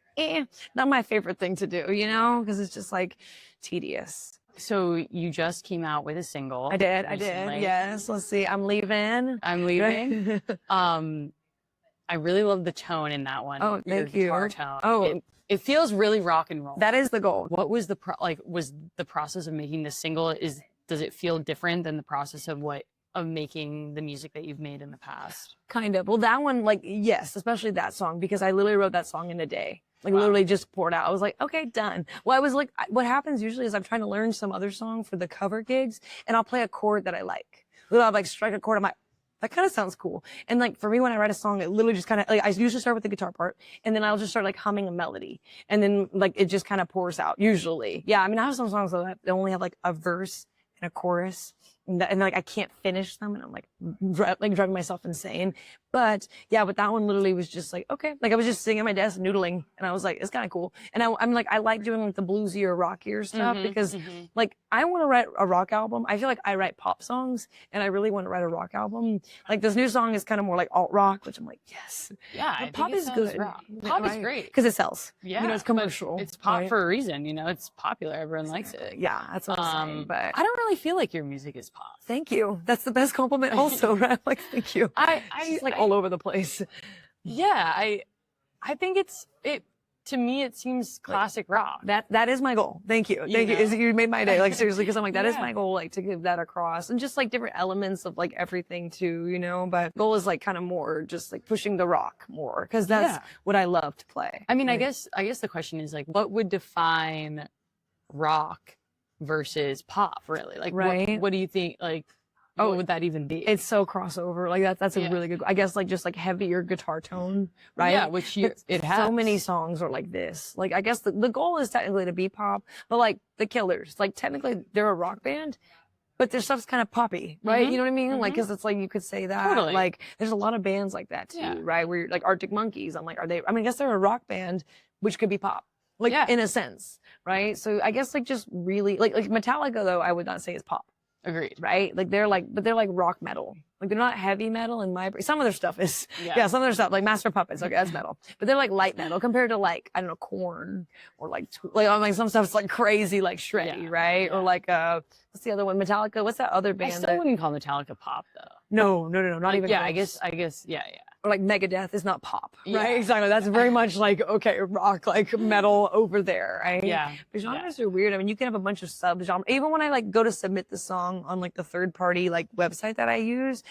[SPEAKER 2] not my favorite thing to do, you know, because it's just like tedious.
[SPEAKER 1] So you just came out with a single.
[SPEAKER 2] I did. Yes. Let's see. I'm leaving.
[SPEAKER 1] I really love the tone in that one.
[SPEAKER 2] Oh, thank you.
[SPEAKER 1] Guitar tone.
[SPEAKER 2] Oh,
[SPEAKER 1] it feels really rock and roll.
[SPEAKER 2] that is the goal.
[SPEAKER 1] What was was the process of making this single? Does it feel different than the process of making the music that you've made in the past?
[SPEAKER 2] Kind of. Well, that one, like, yes, especially that song, because I literally wrote that song in a day. Like literally just poured out. I was like, okay, done. Well, I was like, what happens usually is I'm trying to learn some other song for the cover gigs, and I'll play a chord that I like. I'll like strike a chord. I'm like, that kind of sounds cool. And like for me, when I write a song, it literally just kind of like I usually start with the guitar part, and then I'll just start like humming a melody, and then like it just kind of pours out. Usually, yeah. I mean, I have some songs that only have like a verse and a chorus. And like I can't finish them, and I'm like driving myself insane. But yeah, but that one literally was just like, okay, like I was just sitting at my desk noodling, and I was like, it's kind of cool. And I'm like, I like doing like the bluesy or rockier stuff because like I want to write a rock album. I feel like I write pop songs, and I really want to write a rock album. Like this new song is kind of more like alt rock, which I'm like, yes.
[SPEAKER 1] Yeah,
[SPEAKER 2] but pop is good.
[SPEAKER 1] Pop is great
[SPEAKER 2] because it sells.
[SPEAKER 1] Yeah,
[SPEAKER 2] you know, it's commercial.
[SPEAKER 1] It's pop for a reason. You know, it's popular. Everyone likes it.
[SPEAKER 2] Yeah, that's what I'm saying. But
[SPEAKER 1] I don't really feel like your music is pop.
[SPEAKER 2] Thank you. That's the best compliment also, right? Like, thank you. It's like all over the place.
[SPEAKER 1] Yeah, I think to me it seems classic rock.
[SPEAKER 2] That is my goal. Thank you. Thank you. You made my day. Like seriously, because I'm like, that is my goal, like to give that across. And just like different elements of like everything too, you know. But goal is like kind of more just like pushing the rock more. Because that's what I love to play.
[SPEAKER 1] I mean, I guess the question is like, what would define rock versus pop, really? Like what do you think, like what would that even be?
[SPEAKER 2] It's so crossover. Like that's a really good, I guess, like just like heavier guitar tone, right?
[SPEAKER 1] Yeah, which it has.
[SPEAKER 2] So many songs are like this. Like I guess the goal is technically to be pop, but like the Killers, like technically they're a rock band, but their stuff's kind of poppy, right? You know what I mean? Like, cause it's like, you could say that.
[SPEAKER 1] Totally.
[SPEAKER 2] Like, there's a lot of bands like that too, right? Where you're like Arctic Monkeys. I'm like, are they, I mean, I guess they're a rock band, which could be pop. Like, in a sense, right? So I guess like just really, like Metallica though, I would not say is pop.
[SPEAKER 1] Agreed.
[SPEAKER 2] Right? Like they're like rock metal. Like they're not heavy metal in my, some of their stuff is, some of their stuff, like Master of Puppets, okay, that's metal. But they're like light metal compared to like, I don't know, Korn or like some stuff's like crazy, like shreddy, right? Or like, what's the other one? Metallica, what's that other band?
[SPEAKER 1] I still wouldn't call Metallica pop though.
[SPEAKER 2] No, not
[SPEAKER 1] like,
[SPEAKER 2] even.
[SPEAKER 1] Yeah,
[SPEAKER 2] close.
[SPEAKER 1] I guess, yeah.
[SPEAKER 2] Or like Megadeth is not pop, right? Exactly. That's very much like, okay, rock, like metal over there, right?
[SPEAKER 1] Yeah.
[SPEAKER 2] The genres are weird. I mean, you can have a bunch of subgenres. Even when I like go to submit the song on like the third party like website that I use,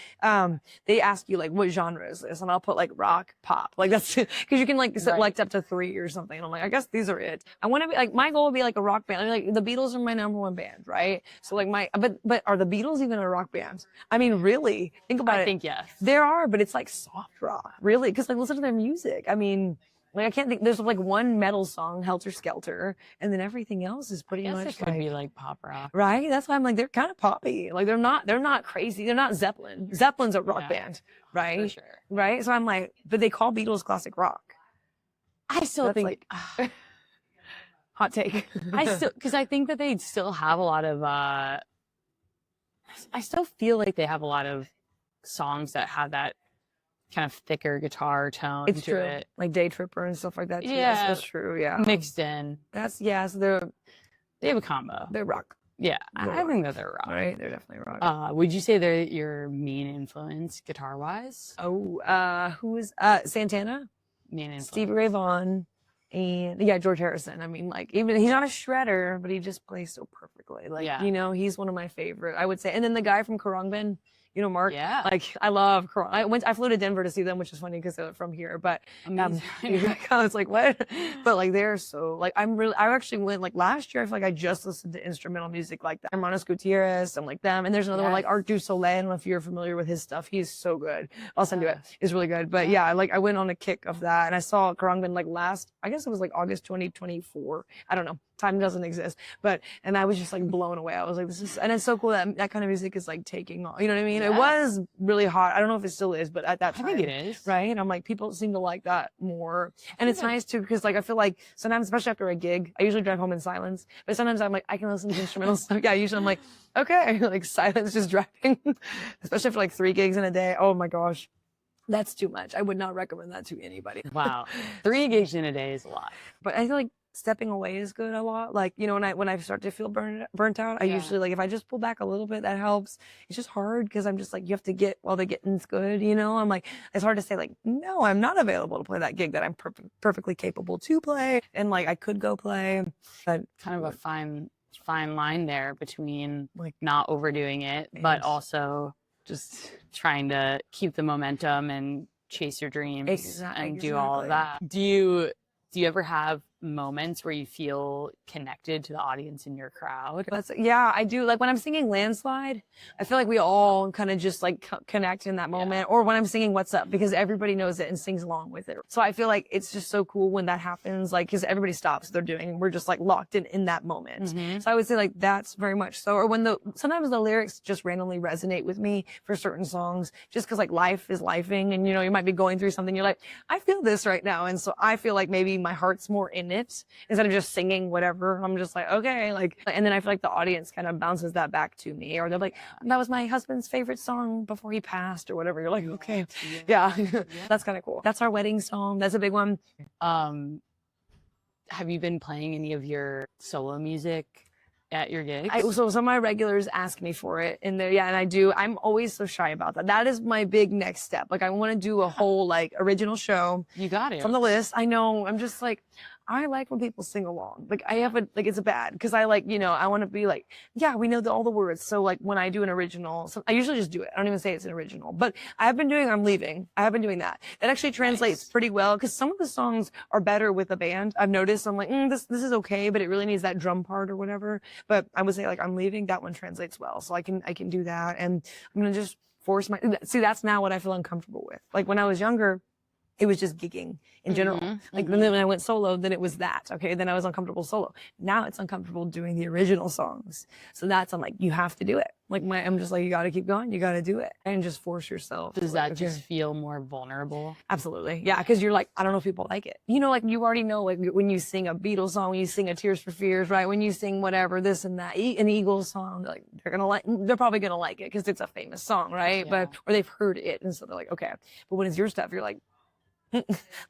[SPEAKER 2] they ask you like, what genre is this? And I'll put like rock, pop. Like that's, cause you can like select up to 3 or something. And I'm like, I guess these are it. I want to be like, my goal would be like a rock band. I mean, like the Beatles are my #1 band, right? So like but are the Beatles even a rock band? I mean, really? Think about it.
[SPEAKER 1] I think yes.
[SPEAKER 2] There are, but it's like soft rock, really. Cause like listen to their music. I mean, like I can't think, there's like one metal song, Helter Skelter, and then everything else is pretty much
[SPEAKER 1] it could be like pop rock.
[SPEAKER 2] Right? That's why I'm like, they're kind of poppy. Like they're not crazy. They're not Zeppelin. Zeppelin's a rock band, right?
[SPEAKER 1] For sure.
[SPEAKER 2] Right? So I'm like, but they call Beatles classic rock.
[SPEAKER 1] I still think,
[SPEAKER 2] like, hot take.
[SPEAKER 1] Cause I think that they still have a lot of, I still feel like they have a lot of songs that have that kind of thicker guitar tone
[SPEAKER 2] It's
[SPEAKER 1] to
[SPEAKER 2] true.
[SPEAKER 1] it.
[SPEAKER 2] Like Day Tripper and stuff like that too.
[SPEAKER 1] Yeah.
[SPEAKER 2] That's true. Yeah.
[SPEAKER 1] Mixed in.
[SPEAKER 2] So
[SPEAKER 1] They have a combo.
[SPEAKER 2] they're rock.
[SPEAKER 1] Yeah. I think that they're rock.
[SPEAKER 2] Right? They're definitely rock.
[SPEAKER 1] Would you say they're your main influence guitar wise?
[SPEAKER 2] Who is, Santana?
[SPEAKER 1] Main influence.
[SPEAKER 2] Stevie Ray Vaughan. And George Harrison. I mean, like, even he's not a shredder, but he just plays so perfectly. Like, you know, he's one of my favorite, I would say. And then the guy from Khruangbin, you know, Mark. Yeah. Like, I love Khruangbin. I flew to Denver to see them, which is funny because they're from here. But I was like, what? But like, they're so like, I actually went like last year. I feel like I just listened to instrumental music like that. Hermanos Gutierrez and like them. And there's another one like Art du Soleil. I don't know if you're familiar with his stuff. He's so good. I'll send you it. It's really good. But yeah, like I went on a kick of that, and I saw Khruangbin like I guess it was like August 2024. I don't know. Time doesn't exist. And I was just like blown away. I was like, and it's so cool that that kind of music is like taking off. You know what I mean? It was really hot. I don't know if it still is, but at that time.
[SPEAKER 1] I think it is.
[SPEAKER 2] Right? And I'm like, people seem to like that more. And it's nice too, because like, I feel like sometimes, especially after a gig, I usually drive home in silence, but sometimes I'm like, I can listen to instrumental stuff. Yeah, usually I'm like, okay, like silence, just driving, especially for like 3 gigs in a day. Oh my gosh. That's too much. I would not recommend that to anybody.
[SPEAKER 1] Wow. 3 gigs in a day is a lot.
[SPEAKER 2] But I feel like stepping away is good a lot. Like, you know, when I start to feel burnt out, I usually like, if I just pull back a little bit, that helps. It's just hard because I'm just like, you have to get while the getting's good, you know? I'm like, it's hard to say like, no, I'm not available to play that gig that I'm perfectly capable to play. And like, I could go play, but
[SPEAKER 1] kind of a fine line there between like not overdoing it, but also just trying to keep the momentum and chase your dreams and do all of that. Do you ever have moments where you feel connected to the audience in your crowd?
[SPEAKER 2] Yeah, I do. Like when I'm singing Landslide, I feel like we all kind of just like connect in that moment. Or when I'm singing What's Up, because everybody knows it and sings along with it. So I feel like it's just so cool when that happens, like, because everybody stops what they're doing. We're just like locked in that moment. So I would say like that's very much so. Or when sometimes the lyrics just randomly resonate with me for certain songs, just because like life is lifing, and you know, you might be going through something. You're like, I feel this right now. And so I feel like maybe my heart's more in it instead of just singing whatever. I'm just like, okay, like, and then I feel like the audience kind of bounces that back to me, or they're like, that was my husband's favorite song before he passed or whatever. You're like, okay, yeah. That's kind of cool. That's our wedding song. That's a big one.
[SPEAKER 1] Have you been playing any of your solo music at your gigs?
[SPEAKER 2] So some of my regulars ask me for it, and and I do. I'm always so shy about that. That is my big next step. Like I want to do a whole like original show.
[SPEAKER 1] You got it.
[SPEAKER 2] From the list. I know. I'm just like, I like when people sing along. Like it's bad because I like, you know, I want to be like, yeah, we know all the words. So like when I do an original, I usually just do it. I don't even say it's an original, but I have been doing I'm Leaving. I have been doing that. That actually translates pretty well because some of the songs are better with a band. I've noticed. I'm like, this is okay, but it really needs that drum part or whatever. But I would say like I'm Leaving, that one translates well. So I can do that. And I'm going to just see, that's now what I feel uncomfortable with. Like when I was younger, it was just gigging in general. Like then when I went solo, then it was that. Okay. Then I was uncomfortable solo. Now it's uncomfortable doing the original songs. So I'm like, you have to do it. Like I'm just like, you got to keep going. You got to do it and just force yourself.
[SPEAKER 1] Does that just feel more vulnerable?
[SPEAKER 2] Absolutely. Yeah. Cause you're like, I don't know if people like it. You know, like you already know, like when you sing a Beatles song, when you sing a Tears for Fears, right? When you sing whatever, this and that, an Eagles song, like they're probably going to like it cause it's a famous song, right?
[SPEAKER 1] Yeah.
[SPEAKER 2] Or they've heard it. And so they're like, okay. But when it's your stuff, you're like,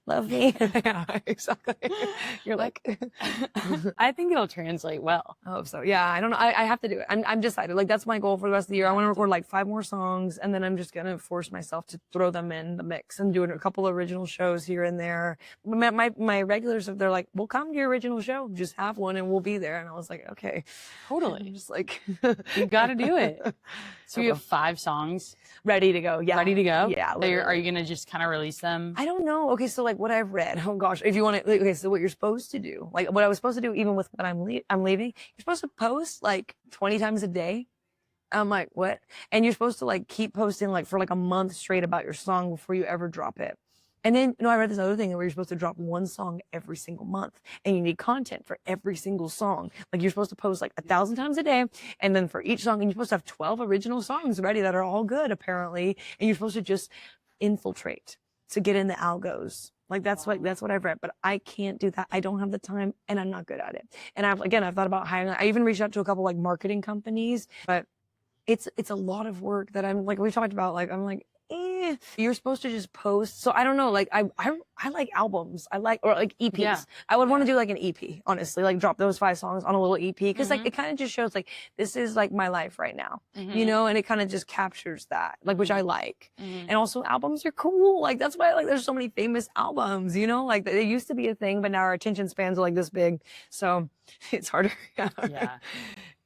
[SPEAKER 2] love me. Yeah, exactly. You're like,
[SPEAKER 1] I think it'll translate well.
[SPEAKER 2] I hope so. Yeah, I don't know. I have to do it. I'm decided. Like that's my goal for the rest of the year. I want to record like 5 more songs, and then I'm just gonna force myself to throw them in the mix and do a couple of original shows here and there. My regulars, if they're like, "We'll come to your original show, just have one, and we'll be there," and I was like, "Okay,
[SPEAKER 1] totally."
[SPEAKER 2] I'm just like,
[SPEAKER 1] you got to do it. So you have 5 songs
[SPEAKER 2] ready to go. Yeah,
[SPEAKER 1] ready to go.
[SPEAKER 2] Yeah.
[SPEAKER 1] Are you gonna just kind of release them?
[SPEAKER 2] I don't know. Okay, so like what I've read. Oh gosh, if you want to. Okay, so what you're supposed to do, like what I was supposed to do, even with what I'm leaving, you're supposed to post like 20 times a day. I'm like, what? And you're supposed to like keep posting like for like a month straight about your song before you ever drop it. And then, I read this other thing where you're supposed to drop 1 song every single month, and you need content for every single song. Like you're supposed to post like 1,000 times a day, and then for each song, and you're supposed to have 12 original songs ready that are all good apparently, and you're supposed to just infiltrate to get in the algos. Like that's what I've read, but I can't do that. I don't have the time, and I'm not good at it. And I've thought about hiring. I even reached out to a couple like marketing companies, but it's a lot of work that I'm like, we talked about, like, I'm like, you're supposed to just post. So I don't know, like I like albums. Or like EPs. Yeah. I would want to do like an EP, honestly, like drop those 5 songs on a little EP. Cause like it kind of just shows like, this is like my life right now, you know, and it kind of just captures that, like, which I like. And also albums are cool. Like that's why like there's so many famous albums, you know, like they used to be a thing, but now our attention spans are like this big. So it's harder.
[SPEAKER 1] Yeah.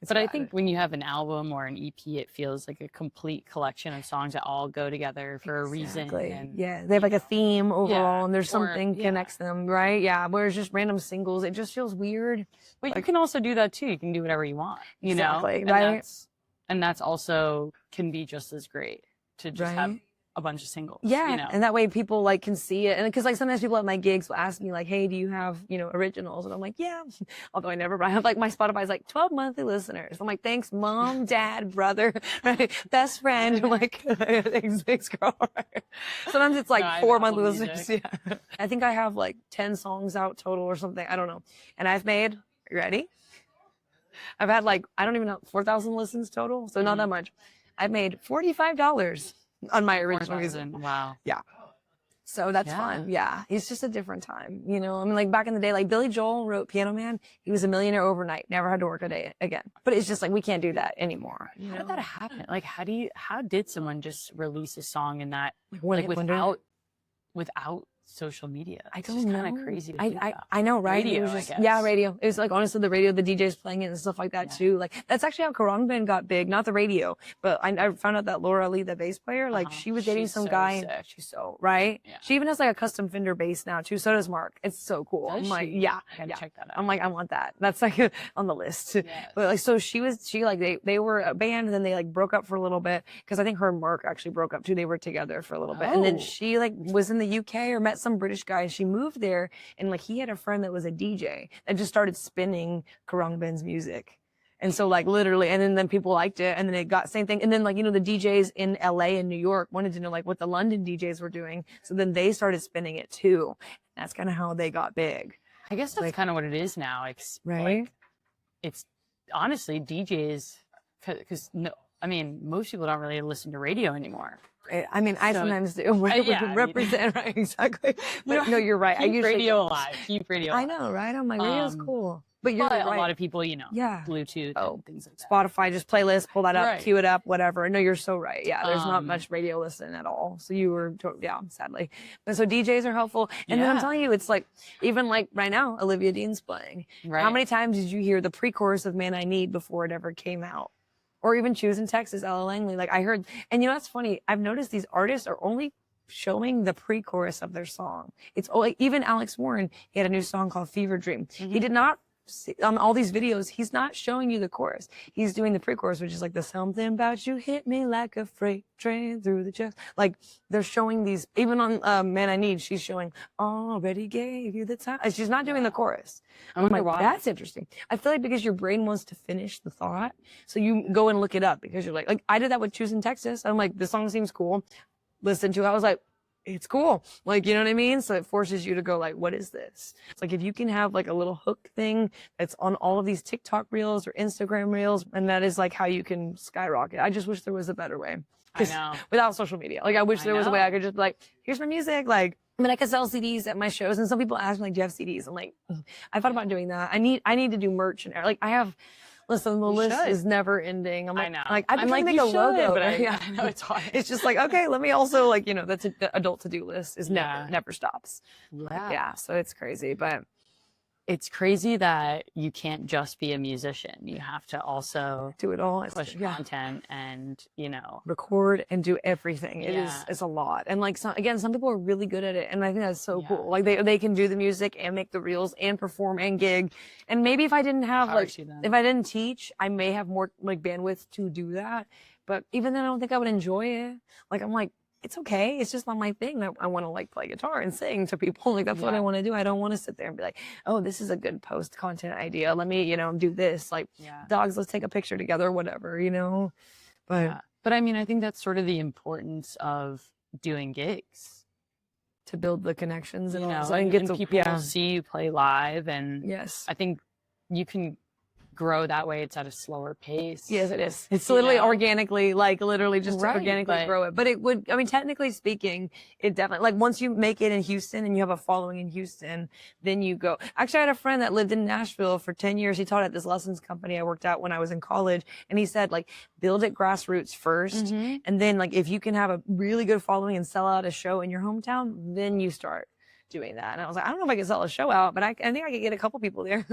[SPEAKER 1] But I think when you have an album or an EP, it feels like a complete collection of songs that all go together for a reason. And,
[SPEAKER 2] yeah, they have like a theme overall, and there's something connects them, right? Yeah, whereas just random singles, it just feels weird.
[SPEAKER 1] But like, you can also do that too. You can do whatever you want, you know?
[SPEAKER 2] Right?
[SPEAKER 1] And that's also can be just as great to just have a bunch of singles.
[SPEAKER 2] Yeah.
[SPEAKER 1] You know?
[SPEAKER 2] And that way people like can see it. And cause like sometimes people at my gigs will ask me like, hey, do you have, you know, originals? And I'm like, yeah. Although I have like my Spotify's like 12 monthly listeners. I'm like, thanks mom, dad, brother, right? Best friend. I'm like, thanks girl. Sometimes it's like 4 monthly listeners. Yeah. I think I have like 10 songs out total or something. I don't know. And I've made, you ready? I've had like, I don't even know, 4,000 listens total. So not that much. I've made $45 on my original music.
[SPEAKER 1] Wow.
[SPEAKER 2] Yeah. So that's fun. Yeah. It's just a different time, you know? I mean, like back in the day, like Billy Joel wrote Piano Man. He was a millionaire overnight, never had to work a day again. But it's just like, we can't do that anymore.
[SPEAKER 1] How did that happen? Like, how did someone just release a song in that, like without social media?
[SPEAKER 2] I don't know.
[SPEAKER 1] Kind of crazy.
[SPEAKER 2] I know, right?
[SPEAKER 1] Radio,
[SPEAKER 2] it was just,
[SPEAKER 1] I guess.
[SPEAKER 2] Yeah, radio. It was like honestly the radio, the DJs playing it and stuff like that too. Like that's actually how Karangbin got big, not the radio. But I found out that Laura Lee, the bass player, like she was dating some guy. And she's so right. Yeah. She even has like a custom Fender bass now too. So does Mark. It's so cool. I'm like, yeah,
[SPEAKER 1] I gotta check that out.
[SPEAKER 2] I'm like, I want that. That's like on the list. Yes. But like, so she like they were a band, and then they like broke up for a little bit because I think her and Mark actually broke up too. They were together for a little bit, and then she like was in the UK or met some British guy. She moved there, and like he had a friend that was a DJ that just started spinning Karangbin's music. And so like literally, and then people liked it, and then it got same thing. And then like, you know, the DJs in LA and New York wanted to know like what the London DJs were doing. So then they started spinning it too. That's kind of how they got big.
[SPEAKER 1] I guess that's like, kind of what it is now.
[SPEAKER 2] Right.
[SPEAKER 1] Like, it's honestly DJs, because no, I mean, most people don't really listen to radio anymore.
[SPEAKER 2] I mean, I sometimes do. Represent, right? Exactly. But no, you're right.
[SPEAKER 1] Keep radio alive. Keep radio alive.
[SPEAKER 2] I know, right? I'm like, radio's cool. But
[SPEAKER 1] you're right. A lot of people, you know, Bluetooth and things like that.
[SPEAKER 2] Spotify, just playlist, pull that up, cue it up, whatever. No, you're so right. Yeah, there's not much radio listening at all. So you were, sadly. But so DJs are helpful. And then I'm telling you, it's like, even like right now, Olivia Dean's playing. Right. How many times did you hear the pre-chorus of Man I Need before it ever came out? Or even Choose in Texas, Ella Langley. Like I heard, and you know, that's funny. I've noticed these artists are only showing the pre-chorus of their song. It's like even Alex Warren, he had a new song called Fever Dream. He did not on all these videos, he's not showing you the chorus. He's doing the pre-chorus, which is like the something about you hit me like a freight train through the chest. Like they're showing these, even on Man I Need, she's showing already gave you the time. She's not doing the chorus. I'm like, that's interesting. I feel like because your brain wants to finish the thought, so you go and look it up because you're like I did that with Choosing Texas. I'm like, this song seems cool. Listen to it. I was like, it's cool. Like, you know what I mean? So it forces you to go like, what is this? It's like, if you can have like a little hook thing that's on all of these TikTok reels or Instagram reels, and that is like how you can skyrocket. I just wish there was a better way.
[SPEAKER 1] I know.
[SPEAKER 2] Without social media. Like, I wish there was a way I could just be like, here's my music. Like, I mean, I could sell CDs at my shows, and some people ask me like, do you have CDs? I'm like, I thought about doing that. I need to do merch and like I have. Listen, the list is never ending. I'm like,
[SPEAKER 1] I know.
[SPEAKER 2] Like, I'm trying to make a logo,
[SPEAKER 1] but I know it's hard.
[SPEAKER 2] It's just like, okay, let me also like, you know, that's the adult to-do list is never stops. Yeah. So it's crazy, but
[SPEAKER 1] it's crazy that you can't just be a musician. You have to also
[SPEAKER 2] do it all,
[SPEAKER 1] push content and, you know,
[SPEAKER 2] record and do everything. It's a lot. And like, some people are really good at it. And I think that's so cool. Like they can do the music and make the reels and perform and gig. And maybe if I didn't have if I didn't teach, I may have more like bandwidth to do that. But even then I don't think I would enjoy it. Like, I'm like, it's okay. It's just not my thing. I want to like play guitar and sing to people. Like that's what I want to do. I don't want to sit there and be like, oh, this is a good post content idea. Let me, you know, do this. Like dogs, let's take a picture together, whatever, you know. But
[SPEAKER 1] I mean, I think that's sort of the importance of doing gigs.
[SPEAKER 2] To build the connections and
[SPEAKER 1] you know,
[SPEAKER 2] all.
[SPEAKER 1] And get people see you play live, and
[SPEAKER 2] yes,
[SPEAKER 1] I think you can grow that way. It's at a slower pace.
[SPEAKER 2] Yes, it is. It's literally organically, like literally just organically grow it. But it would, I mean, technically speaking, it definitely, like once you make it in Houston and you have a following in Houston, then you go. Actually, I had a friend that lived in Nashville for 10 years. He taught at this lessons company I worked at when I was in college. And he said, like, build it grassroots first. And then like, if you can have a really good following and sell out a show in your hometown, then you start doing that. And I was like, I don't know if I can sell a show out, but I think I could get a couple people there.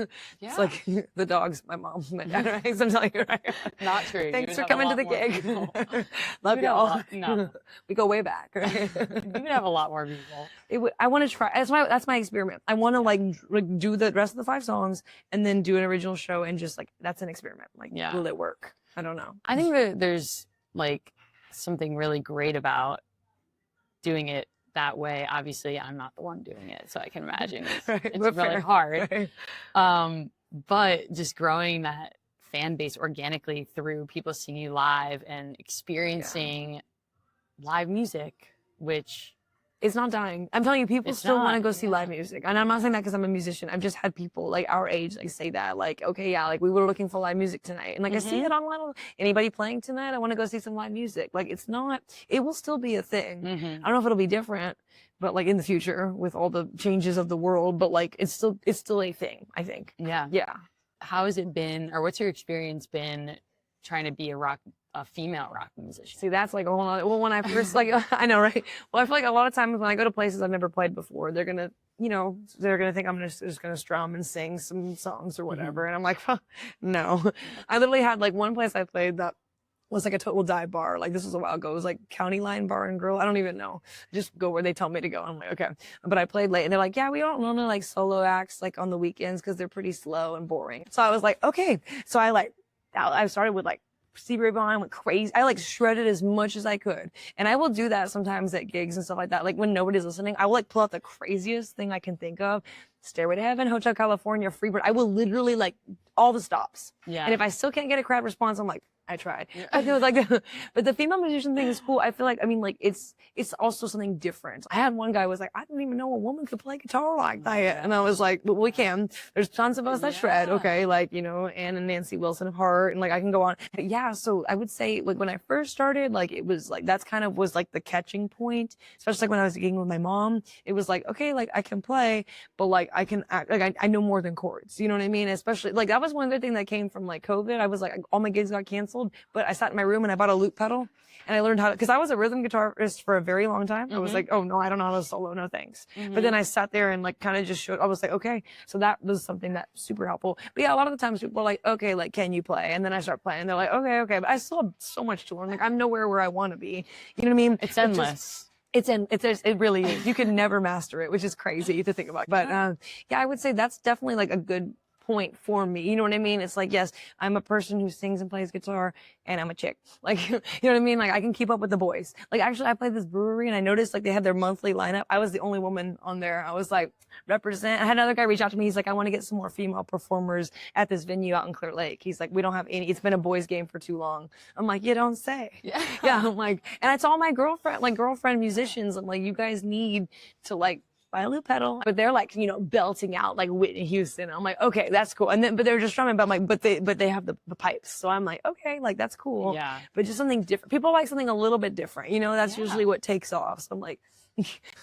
[SPEAKER 2] It's like the dogs, my mom, my dad, I'm telling you right now.
[SPEAKER 1] Not true.
[SPEAKER 2] Thanks for coming to the gig. Love y'all. No. We go way back. Right?
[SPEAKER 1] You would have a lot more people.
[SPEAKER 2] I want to try. That's my experiment. I want to like do the rest of the 5 songs and then do an original show and just like, that's an experiment. Like, will it work? I don't know.
[SPEAKER 1] I think that there's like something really great about doing it that way. Obviously, I'm not the one doing it, so I can imagine it's really hard. But just growing that fan base organically through people seeing you live and experiencing live music, which
[SPEAKER 2] it's not dying. I'm telling you, people still want to go see live music. And I'm not saying that because I'm a musician. I've just had people like our age like say that, like, okay, like we were looking for live music tonight. And like I see it online. Anybody playing tonight? I want to go see some live music. Like it's not, it will still be a thing. I don't know if it'll be different, but like in the future with all the changes of the world, but like it's still a thing, I think. Yeah.
[SPEAKER 1] How has it been, or what's your experience been trying to be a female rock musician?
[SPEAKER 2] See, that's like a whole other, well, when I first, like, I know, right? Well, I feel like a lot of times when I go to places I've never played before, they're gonna, you know, they're gonna think I'm just gonna strum and sing some songs or whatever. And I'm like, no. I literally had like one place I played that was like a total dive bar. Like this was a while ago. It was like County Line Bar and Grill. I don't even know. Just go where they tell me to go. I'm like, okay. But I played late and they're like, yeah, we don't run like solo acts like on the weekends because they're pretty slow and boring. So I was like, okay. So I started with like Stevie Ray went crazy. I like shredded as much as I could. And I will do that sometimes at gigs and stuff like that. Like when nobody's listening, I will like pull out the craziest thing I can think of. Stairway to Heaven, Hotel California, Freebird. I will literally like all the stops. And if I still can't get a crowd response, I'm like, I tried. I feel like, but the female musician thing is cool. I feel like, I mean, like it's also something different. I had one guy who was like, I didn't even know a woman could play guitar like that. And I was like, well, we can. There's tons of us that shred. Okay. Like, you know, Ann and Nancy Wilson of Heart. And like, I can go on. But yeah. So I would say like when I first started, like it was like, that's kind of was like the catching point, especially like when I was gigging with my mom. It was like, okay, like I can play, but like I can act, like I know more than chords. You know what I mean? Especially like that was one other thing that came from like COVID. I was like, all my gigs got canceled. But I sat in my room and I bought a loop pedal and I learned how to, because I was a rhythm guitarist for a very long time. I was like, oh no, I don't know how to solo, no thanks. But then I sat there and like kind of just showed, I was like, okay. So that was something that's super helpful. But yeah, a lot of the times people are like, okay, like, can you play? And then I start playing. They're like, okay. But I still have so much to learn. Like I'm nowhere where I want to be. You know what I mean?
[SPEAKER 1] It's endless.
[SPEAKER 2] It really is. You can never master it, which is crazy to think about. But yeah, I would say that's definitely like a good point for me. You know what I mean? It's like, yes, I'm a person who sings and plays guitar, and I'm a chick. Like, you know what I mean? Like, I can keep up with the boys. Like, actually, I played this brewery, and I noticed, like, they had their monthly lineup. I was the only woman on there. I was like, represent. I had another guy reach out to me. He's like, I want to get some more female performers at this venue out in Clear Lake. He's like, we don't have any. It's been a boys' game for too long. I'm like, you don't say.
[SPEAKER 1] Yeah.
[SPEAKER 2] Yeah. I'm like, and it's all my girlfriend musicians. I'm like, you guys need to like buy a loop pedal. But they're like, you know, belting out like Whitney Houston. I'm like, okay, that's cool. And then, but they're just strumming, but I'm like, but they have the pipes. So I'm like, okay, like that's cool.
[SPEAKER 1] Yeah.
[SPEAKER 2] But just something different. People like something a little bit different. You know, that's usually what takes off. So I'm like,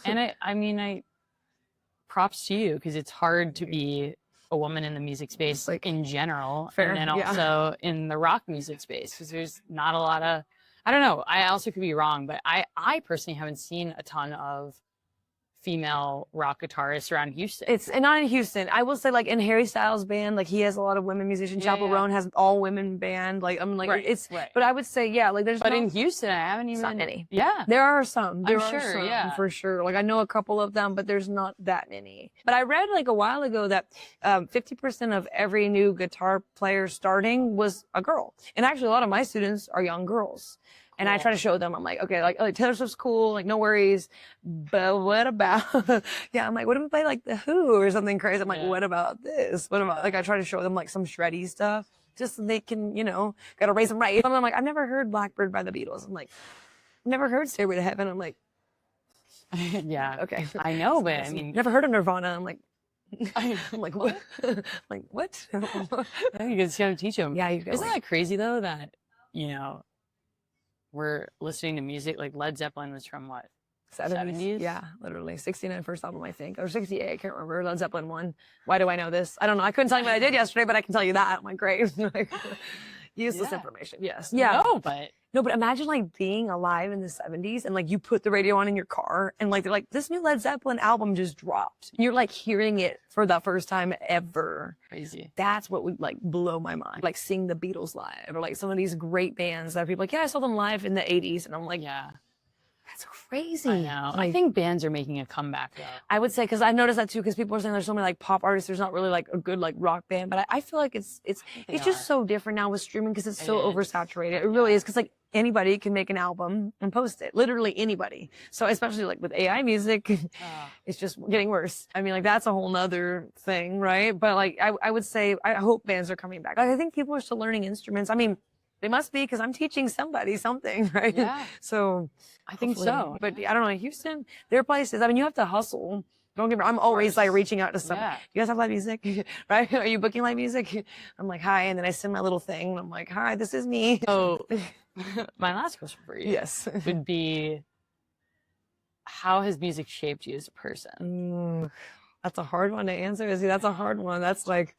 [SPEAKER 1] and I mean, props to you, because it's hard to be a woman in the music space like in general.
[SPEAKER 2] Fair,
[SPEAKER 1] and then also in the rock music space, because there's not a lot of, I don't know, I also could be wrong, but I personally haven't seen a ton of female rock guitarists around Houston.
[SPEAKER 2] It's and not in Houston. I will say, like in Harry Styles' band, like he has a lot of women musicians. Chapel Roan has all women band. Like I'm like it's. Right. But I would say like there's.
[SPEAKER 1] But in Houston, I haven't even.
[SPEAKER 2] Not many.
[SPEAKER 1] Yeah.
[SPEAKER 2] There are some. There
[SPEAKER 1] I'm
[SPEAKER 2] are
[SPEAKER 1] sure.
[SPEAKER 2] some,
[SPEAKER 1] Yeah.
[SPEAKER 2] For sure. Like I know a couple of them, but there's not that many. But I read like a while ago that 50% of every new guitar player starting was a girl, and actually a lot of my students are young girls. And I try to show them, I'm like, okay, like Taylor Swift's cool, like no worries. But what about, I'm like, what if we play like The Who or something crazy? I'm like, what about this? What about, like, I try to show them like some shreddy stuff just so they can, you know, gotta raise them right. I'm like, I've never heard Blackbird by the Beatles. I'm like, I've never heard Stairway to Heaven. I'm like,
[SPEAKER 1] yeah.
[SPEAKER 2] Okay.
[SPEAKER 1] I know, but I mean.
[SPEAKER 2] Never heard of Nirvana. I'm like, I'm like, what? Like, what?
[SPEAKER 1] You just gotta teach them.
[SPEAKER 2] Yeah, you go.
[SPEAKER 1] Isn't that crazy though that, you know, we're listening to music like Led Zeppelin was from what? 70s?
[SPEAKER 2] Yeah, literally. 69 first album, I think. Or 68, I can't remember. Led Zeppelin 1. Why do I know this? I don't know. I couldn't tell you what I did yesterday, but I can tell you that. I'm like, great. Like, useless information. Yes. Yeah. No, but imagine like being alive in the 70s and like you put the radio on in your car and like they're like, this new Led Zeppelin album just dropped. You're like hearing it for the first time ever.
[SPEAKER 1] Crazy.
[SPEAKER 2] That's what would like blow my mind. Like seeing the Beatles live or like some of these great bands that people are like, yeah, I saw them live in the 80s. And I'm like,
[SPEAKER 1] yeah.
[SPEAKER 2] That's crazy.
[SPEAKER 1] I know.
[SPEAKER 2] Like,
[SPEAKER 1] I think bands are making a comeback though.
[SPEAKER 2] I would say, because I've noticed that too, because people are saying there's so many like pop artists, there's not really like a good like rock band, but I feel like it's just so different now with streaming because it's so oversaturated. It really is, because like anybody can make an album and post it, literally anybody. So especially like with AI music, it's just getting worse. I mean, like that's a whole nother thing, right? But like I would say, I hope bands are coming back. Like, I think people are still learning instruments. I mean, they must be, because I'm teaching somebody something, right?
[SPEAKER 1] Yeah.
[SPEAKER 2] So
[SPEAKER 1] I think so.
[SPEAKER 2] But I don't know, in Houston, there are places, I mean, you have to hustle. Don't get me wrong, I'm always like reaching out to someone.
[SPEAKER 1] Yeah.
[SPEAKER 2] You guys have live music? Right? Are you booking live music? I'm like, hi. And then I send my little thing. And I'm like, hi, this is me.
[SPEAKER 1] So my last question for you would be, how has music shaped you as a person?
[SPEAKER 2] That's a hard one to answer. See, that's a hard one. That's like,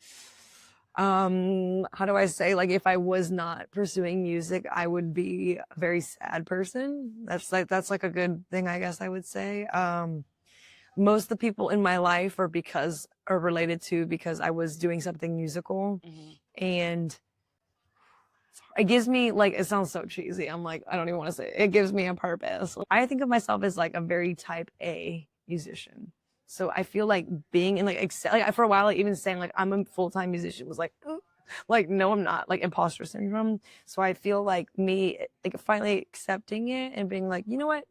[SPEAKER 2] how do I say, like, if I was not pursuing music, I would be a very sad person. That's like a good thing, I guess I would say. Most of the people in my life are related to because I was doing something musical. And it gives me, like, it sounds so cheesy. I'm like, I don't even want to say it. It gives me a purpose. I think of myself as like a very type A musician. So I feel like being in like for a while, like even saying like I'm a full-time musician was like, like, no, I'm not, like imposter syndrome. So I feel like like finally accepting it and being like, you know what?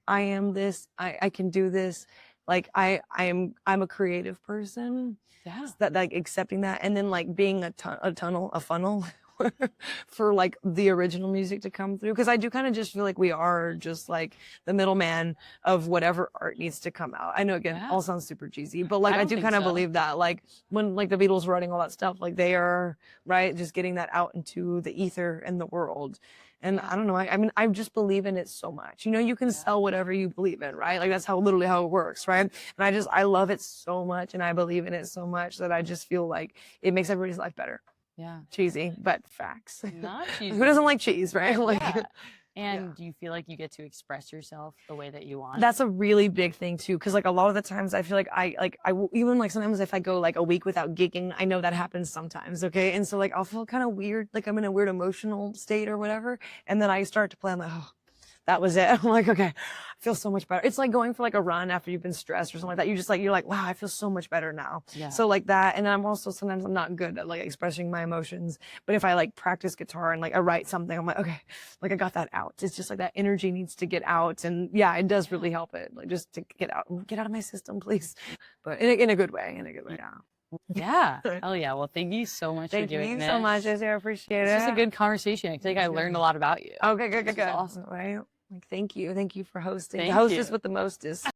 [SPEAKER 2] I am this, I can do this. Like I'm a creative person.
[SPEAKER 1] Yeah.
[SPEAKER 2] That like accepting that and then like being a funnel for like the original music to come through. Cause I do kind of just feel like we are just like the middleman of whatever art needs to come out. I know again, all sounds super cheesy, but like I do kind of believe that like when like the Beatles were writing all that stuff, like they are right, just getting that out into the ether and the world. And I don't know, I mean, I just believe in it so much. You know, you can sell whatever you believe in, right? Like that's literally how it works, right? And I love it so much and I believe in it so much that I just feel like it makes everybody's life better.
[SPEAKER 1] Yeah.
[SPEAKER 2] Cheesy, but facts.
[SPEAKER 1] Not cheesy.
[SPEAKER 2] Who doesn't like cheese, right? Like,
[SPEAKER 1] And do you feel like you get to express yourself the way that you want?
[SPEAKER 2] That's a really big thing too. Cause like a lot of the times I feel like even like sometimes if I go like a week without gigging, I know that happens sometimes. Okay. And so like I'll feel kind of weird, like I'm in a weird emotional state or whatever. And then I start to play, I'm like, oh, that was it. I'm like, okay, I feel so much better. It's like going for like a run after you've been stressed or something like that. You just like, you're like, wow, I feel so much better now.
[SPEAKER 1] Yeah.
[SPEAKER 2] So like that. And then I'm also, sometimes I'm not good at like expressing my emotions, but if I like practice guitar and like I write something, I'm like, okay, like I got that out. It's just like that energy needs to get out. And yeah, it does really help it. Like just to get out of my system, please. But in a good way, yeah.
[SPEAKER 1] Yeah. Hell yeah. Well, thank you so much for doing this.
[SPEAKER 2] Thank you so much. I appreciate it.
[SPEAKER 1] It's just a good conversation. I think I learned a lot about you.
[SPEAKER 2] Okay, good.
[SPEAKER 1] Awesome.
[SPEAKER 2] Right? Like, thank you for hosting.
[SPEAKER 1] Thank
[SPEAKER 2] The hostess
[SPEAKER 1] you.
[SPEAKER 2] with the mostest.